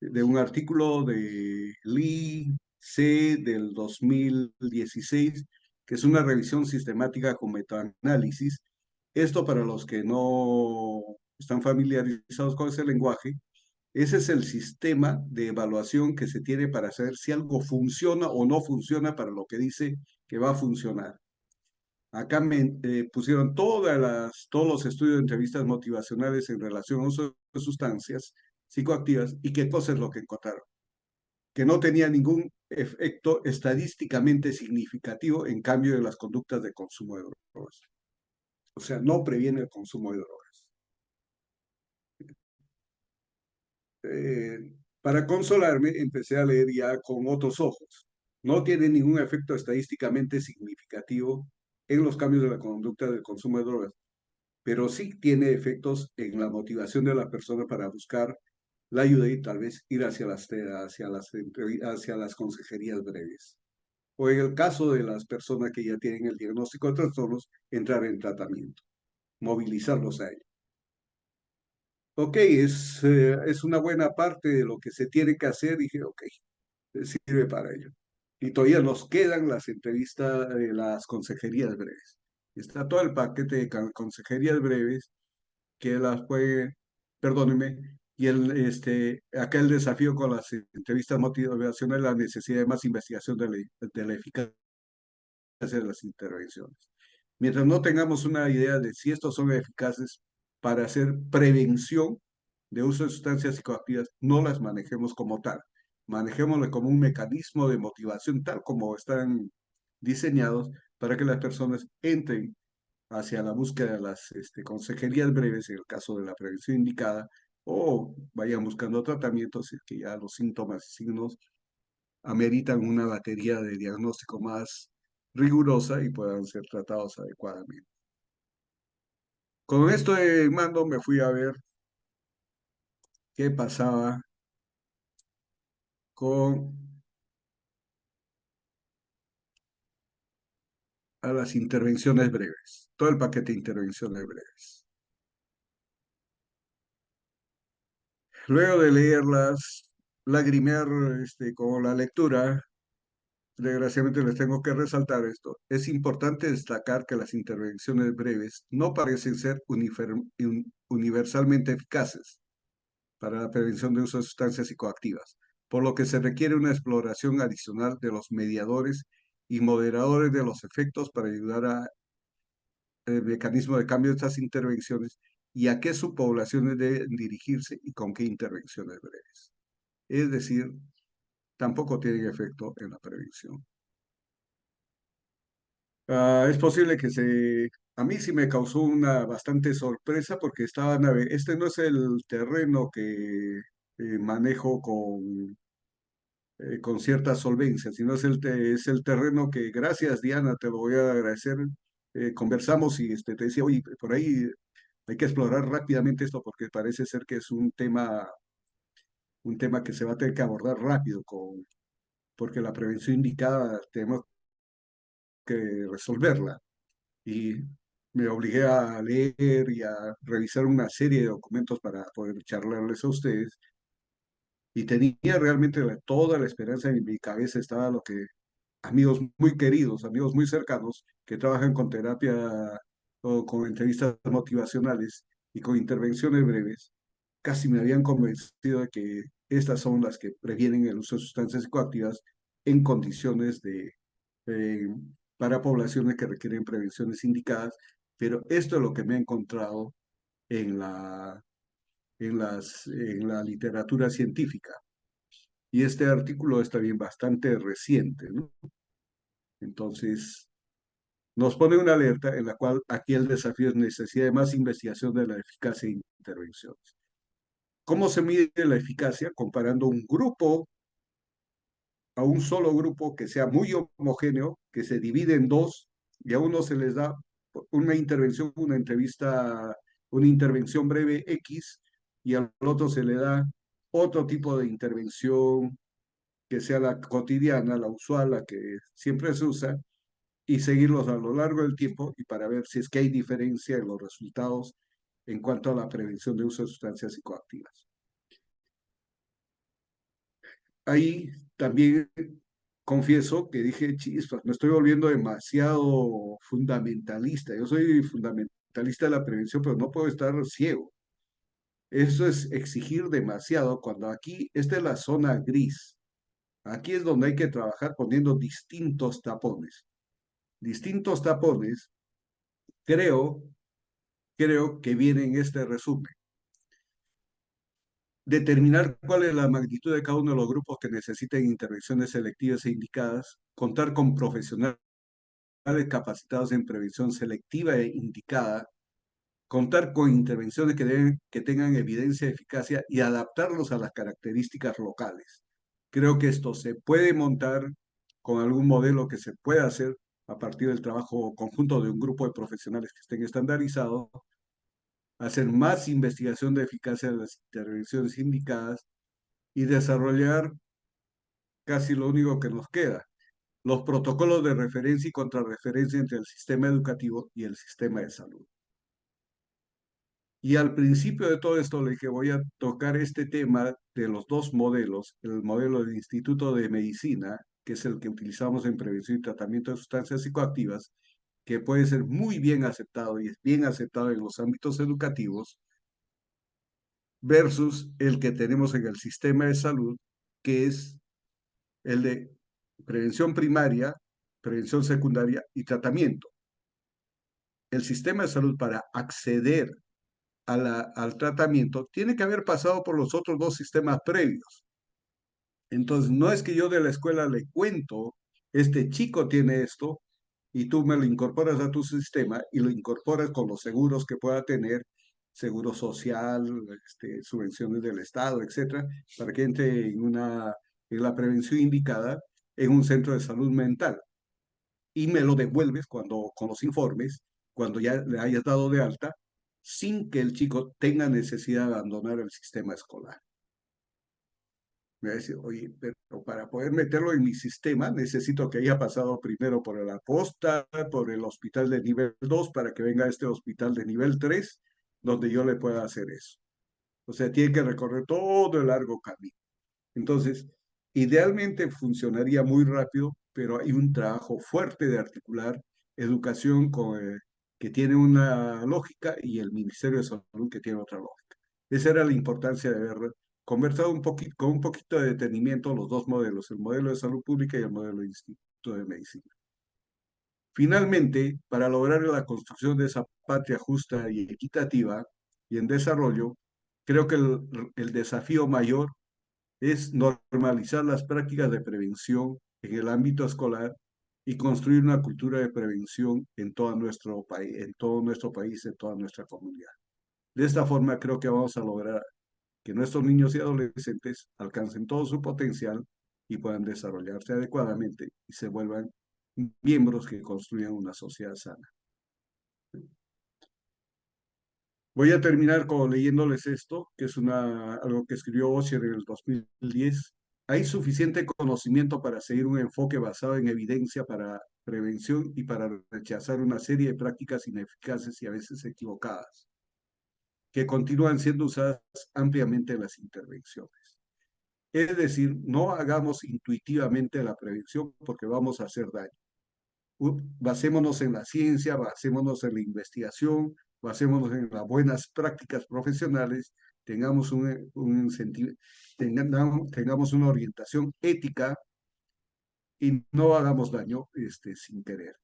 de un artículo de Lee C. del 2016, que es una revisión sistemática con metaanálisis. Esto para los que no están familiarizados con ese lenguaje, ese es el sistema de evaluación que se tiene para saber si algo funciona o no funciona para lo que dice que va a funcionar. Acá me pusieron todos los estudios de entrevistas motivacionales en relación a uso de sustancias psicoactivas y qué cosa es lo que encontraron. Que no tenía ningún efecto estadísticamente significativo en cambio de las conductas de consumo de drogas. O sea, no previene el consumo de drogas. Eh, para consolarme, empecé a leer ya con otros ojos. No tiene ningún efecto estadísticamente significativo en los cambios de la conducta del consumo de drogas, pero sí tiene efectos en la motivación de la persona para buscar la ayuda y tal vez ir hacia las consejerías breves. O en el caso de las personas que ya tienen el diagnóstico de trastornos, entrar en tratamiento, movilizarlos a ellos. Ok, es una buena parte de lo que se tiene que hacer. Dije, ok, sirve para ello. Y todavía nos quedan las entrevistas, las consejerías breves. Está todo el paquete de consejerías breves que las puede, perdónenme, y acá el desafío con las entrevistas motivacionales, la necesidad de más investigación de la eficacia de las intervenciones. Mientras no tengamos una idea de si estos son eficaces para hacer prevención de uso de sustancias psicoactivas, no las manejemos como tal. Manejémoslo como un mecanismo de motivación tal como están diseñados para que las personas entren hacia la búsqueda de las consejerías breves en el caso de la prevención indicada o vayan buscando tratamientos si es que ya los síntomas y signos ameritan una batería de diagnóstico más rigurosa y puedan ser tratados adecuadamente. Con esto en mando me fui a ver qué pasaba con a las intervenciones breves, todo el paquete de intervenciones breves. Luego de leerlas, lagrimear con la lectura, desgraciadamente les tengo que resaltar esto. Es importante destacar que las intervenciones breves no parecen ser universalmente eficaces para la prevención de uso de sustancias psicoactivas, por lo que se requiere una exploración adicional de los mediadores y moderadores de los efectos para ayudar al mecanismo de cambio de estas intervenciones y a qué subpoblaciones deben dirigirse y con qué intervenciones breves. Es decir, tampoco tienen efecto en la prevención. Es posible que a mí sí me causó una bastante sorpresa porque este no es el terreno que manejo con cierta solvencia, sino es el terreno que, gracias Diana, te lo voy a agradecer. Conversamos y te decía, oye, por ahí hay que explorar rápidamente esto porque parece ser que es un tema que se va a tener que abordar rápido porque la prevención indicada tenemos que resolverla. Y me obligué a leer y a revisar una serie de documentos para poder charlarles a ustedes. Y tenía realmente toda la esperanza en mi cabeza, estaba lo que amigos muy queridos, amigos muy cercanos, que trabajan con terapia o con entrevistas motivacionales y con intervenciones breves, casi me habían convencido de que estas son las que previenen el uso de sustancias psicoactivas en condiciones eh, para poblaciones que requieren prevenciones indicadas, pero esto es lo que me he encontrado en en la literatura científica. Y este artículo es también bastante reciente, ¿no? Entonces, nos pone una alerta en la cual aquí el desafío es necesidad de más investigación de la eficacia de intervenciones. ¿Cómo se mide la eficacia? Comparando un grupo a un solo grupo que sea muy homogéneo, que se divide en dos, y a uno se les da una intervención, una entrevista, una intervención breve X, y al otro se le da otro tipo de intervención que sea la cotidiana, la usual, la que siempre se usa, y seguirlos a lo largo del tiempo y para ver si es que hay diferencia en los resultados en cuanto a la prevención de uso de sustancias psicoactivas. Ahí también confieso que dije, chispas, me estoy volviendo demasiado fundamentalista. Yo soy fundamentalista de la prevención, pero no puedo estar ciego. Eso es exigir demasiado cuando aquí, esta es la zona gris. Aquí es donde hay que trabajar poniendo distintos tapones, creo, creo que viene en este resumen. Determinar cuál es la magnitud de cada uno de los grupos que necesiten intervenciones selectivas e indicadas, contar con profesionales capacitados en prevención selectiva e indicada, contar con intervenciones que tengan evidencia de eficacia y adaptarlos a las características locales. Creo que esto se puede montar con algún modelo que se pueda hacer a partir del trabajo conjunto de un grupo de profesionales que estén estandarizados, hacer más investigación de eficacia de las intervenciones indicadas y desarrollar casi lo único que nos queda, los protocolos de referencia y contrarreferencia entre el sistema educativo y el sistema de salud. Y al principio de todo esto le dije, voy a tocar este tema de los dos modelos, el modelo del Instituto de Medicina, que es el que utilizamos en prevención y tratamiento de sustancias psicoactivas, que puede ser muy bien aceptado y es bien aceptado en los ámbitos educativos, versus el que tenemos en el sistema de salud, que es el de prevención primaria, prevención secundaria y tratamiento. El sistema de salud para acceder al tratamiento tiene que haber pasado por los otros dos sistemas previos. Entonces, no es que yo de la escuela le cuento, este chico tiene esto, y tú me lo incorporas a tu sistema y lo incorporas con los seguros que pueda tener, seguro social, subvenciones del Estado, etcétera, para que entre en la prevención indicada en un centro de salud mental. Y me lo devuelves con los informes, cuando ya le hayas dado de alta, sin que el chico tenga necesidad de abandonar el sistema escolar. Me va a decir, oye, pero para poder meterlo en mi sistema necesito que haya pasado primero por el Aposta, por el hospital de nivel 2, para que venga a este hospital de nivel 3, donde yo le pueda hacer eso. O sea, tiene que recorrer todo el largo camino. Entonces, idealmente funcionaría muy rápido, pero hay un trabajo fuerte de articular educación que tiene una lógica y el Ministerio de Salud que tiene otra lógica. Esa era la importancia de haber conversado con un poquito de detenimiento los dos modelos, el modelo de salud pública y el modelo de Instituto de Medicina. Finalmente, para lograr la construcción de esa patria justa y equitativa y en desarrollo, creo que el desafío mayor es normalizar las prácticas de prevención en el ámbito escolar y construir una cultura de prevención en todo nuestro país, en toda nuestra comunidad. De esta forma creo que vamos a lograr que nuestros niños y adolescentes alcancen todo su potencial y puedan desarrollarse adecuadamente y se vuelvan miembros que construyan una sociedad sana. Voy a terminar leyéndoles esto, que es algo que escribió Osher en el 2010. Hay suficiente conocimiento para seguir un enfoque basado en evidencia para prevención y para rechazar una serie de prácticas ineficaces y a veces equivocadas, que continúan siendo usadas ampliamente en las intervenciones. Es decir, no hagamos intuitivamente la prevención porque vamos a hacer daño. Basémonos en la ciencia, basémonos en la investigación, basémonos en las buenas prácticas profesionales, tengamos tengamos una orientación ética y no hagamos daño sin querer,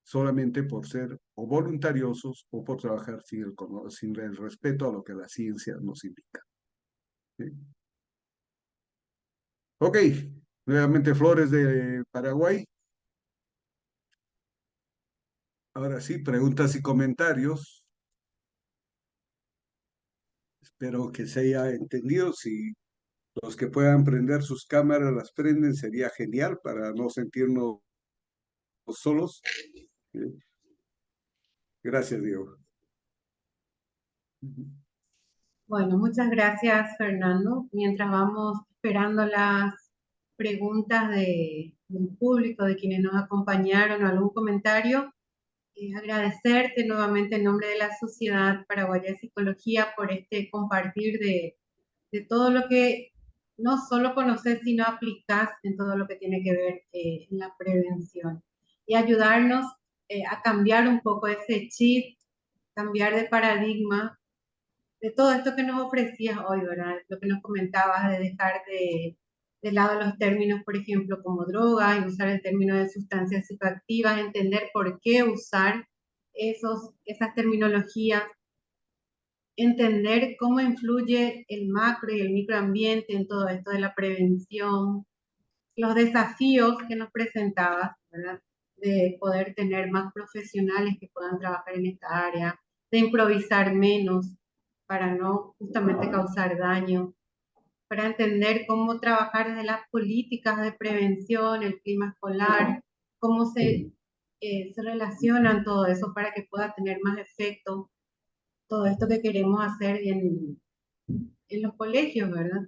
solamente por ser o voluntariosos o por trabajar sin el respeto a lo que la ciencia nos indica. ¿Sí? Ok, nuevamente Flores de Paraguay. Ahora sí, preguntas y comentarios. Espero que se haya entendido. Si los que puedan prender sus cámaras las prenden, sería genial para no sentirnos solos. Gracias, Diego. Bueno, muchas gracias, Fernando. Mientras vamos esperando las preguntas del público, de quienes nos acompañaron, o algún comentario, agradecerte nuevamente en nombre de la Sociedad Paraguaya de Psicología por este compartir de todo lo que no solo conoces, sino aplicás en todo lo que tiene que ver en la prevención. Y ayudarnos a cambiar un poco ese chip, cambiar de paradigma de todo esto que nos ofrecías hoy, ¿verdad? Lo que nos comentabas de dejar de lado los términos, por ejemplo, como droga, y usar el término de sustancias psicoactivas, entender por qué usar esas terminologías, entender cómo influye el macro y el microambiente en todo esto de la prevención, los desafíos que nos presentabas, ¿verdad? De poder tener más profesionales que puedan trabajar en esta área, de improvisar menos para no justamente causar daño, para entender cómo trabajar desde las políticas de prevención, el clima escolar, cómo se relacionan todo eso para que pueda tener más efecto todo esto que queremos hacer en los colegios, ¿verdad?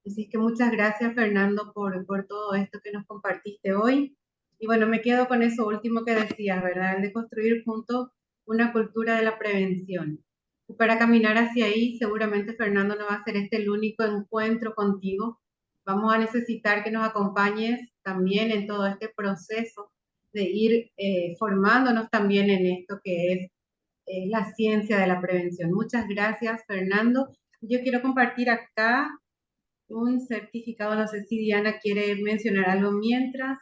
Así que muchas gracias, Fernando, por todo esto que nos compartiste hoy. Y bueno, me quedo con eso último que decías, ¿verdad? El de construir juntos una cultura de la prevención. Y para caminar hacia ahí, seguramente Fernando no va a ser este el único encuentro contigo. Vamos a necesitar que nos acompañes también en todo este proceso de ir formándonos también en esto que es la ciencia de la prevención. Muchas gracias, Fernando. Yo quiero compartir acá un certificado, no sé si Diana quiere mencionar algo mientras.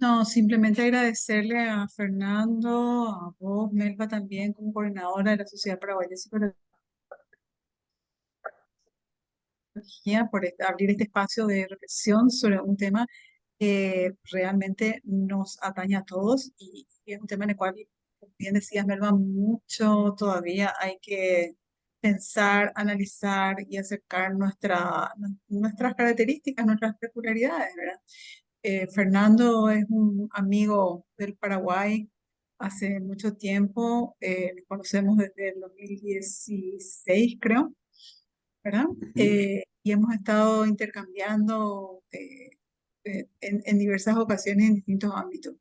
No, simplemente agradecerle a Fernando, a vos, Melba, también como coordinadora de la Sociedad Paraguaya de Psicología, por abrir este espacio de reflexión sobre un tema que realmente nos atañe a todos y es un tema en el cual, como bien decías, Melba, mucho todavía hay que pensar, analizar y acercar nuestras características, nuestras peculiaridades, ¿verdad? Fernando es un amigo del Paraguay hace mucho tiempo, nos conocemos desde el 2016, creo, ¿verdad? Y hemos estado intercambiando en diversas ocasiones en distintos ámbitos.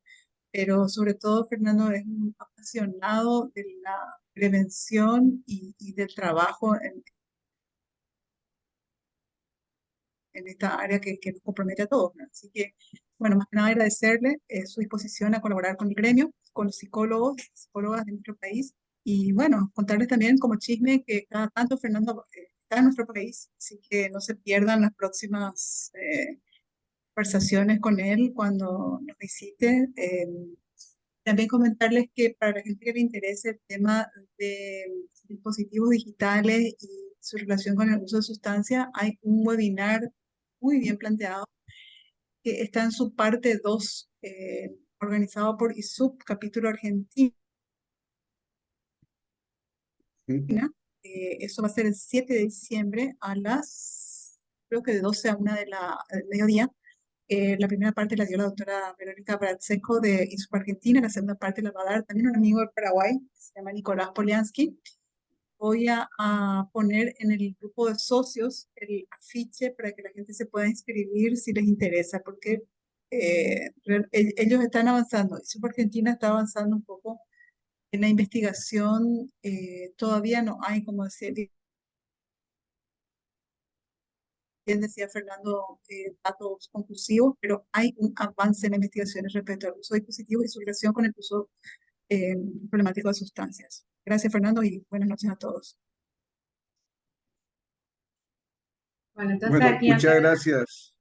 Pero sobre todo, Fernando es un apasionado de la prevención y del trabajo en esta área que nos compromete a todos, ¿no? Así que, bueno, más que nada agradecerle su disposición a colaborar con el gremio, con los psicólogos, psicólogas de nuestro país. Y bueno, contarles también como chisme que cada tanto Fernando está en nuestro país, así que no se pierdan las próximas conversaciones con él cuando nos visite. También comentarles que para la gente que le interese el tema de dispositivos digitales y su relación con el uso de sustancias, hay un webinar muy bien planteado que está en su parte 2, organizado por ISUP, capítulo Argentina. Eso va a ser el 7 de diciembre a creo que de 12 a 1 del mediodía. La primera parte la dio la doctora Verónica Bratseco de ISUP Argentina, la segunda parte la va a dar también un amigo del Paraguay, que se llama Nicolás Poliansky. Voy a poner en el grupo de socios el afiche para que la gente se pueda inscribir si les interesa, porque ellos están avanzando. ISUP Argentina está avanzando un poco en la investigación. Todavía no hay, como decía, bien decía Fernando, datos conclusivos, pero hay un avance en las investigaciones respecto al uso de dispositivos y su relación con el uso problemático de sustancias. Gracias, Fernando, y buenas noches a todos. Bueno, entonces Bueno, aquí muchas antes gracias.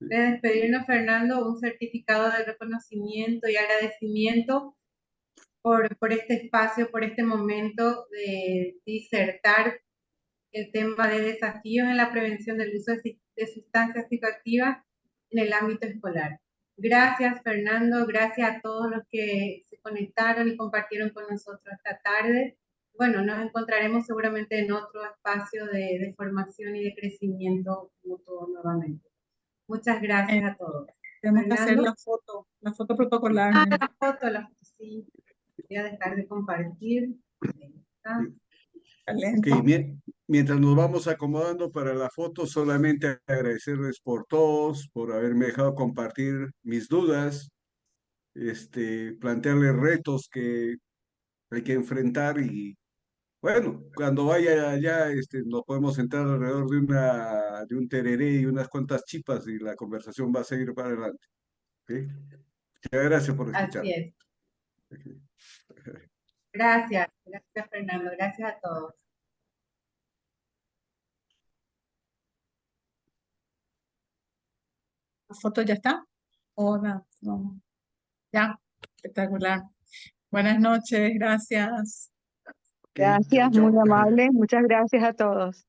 de despedirnos, Fernando, un certificado de reconocimiento y agradecimiento por este espacio, por este momento de disertar el tema de desafíos en la prevención del uso de sustancias psicoactivas en el ámbito escolar. Gracias, Fernando. Gracias a todos los que se conectaron y compartieron con nosotros esta tarde. Bueno, nos encontraremos seguramente en otro espacio de formación y de crecimiento mutuo nuevamente. Muchas gracias a todos. Tenemos que hacer Fernando. la foto protocolar. La foto, sí. Voy a dejar de compartir. Ahí está. Ok, mientras nos vamos acomodando para la foto, solamente agradecerles por todos, por haberme dejado compartir mis dudas, plantearles retos que hay que enfrentar y bueno, cuando vaya allá, nos podemos sentar alrededor de un tereré y unas cuantas chipas y la conversación va a seguir para adelante. ¿Ok? Muchas gracias por escuchar. Así es. Gracias, gracias Fernando, gracias a todos. ¿La foto ya está? ¿O no? Ya, espectacular. Buenas noches, gracias. Ok, chao, Gracias, chao. muy amable. Muchas gracias a todos.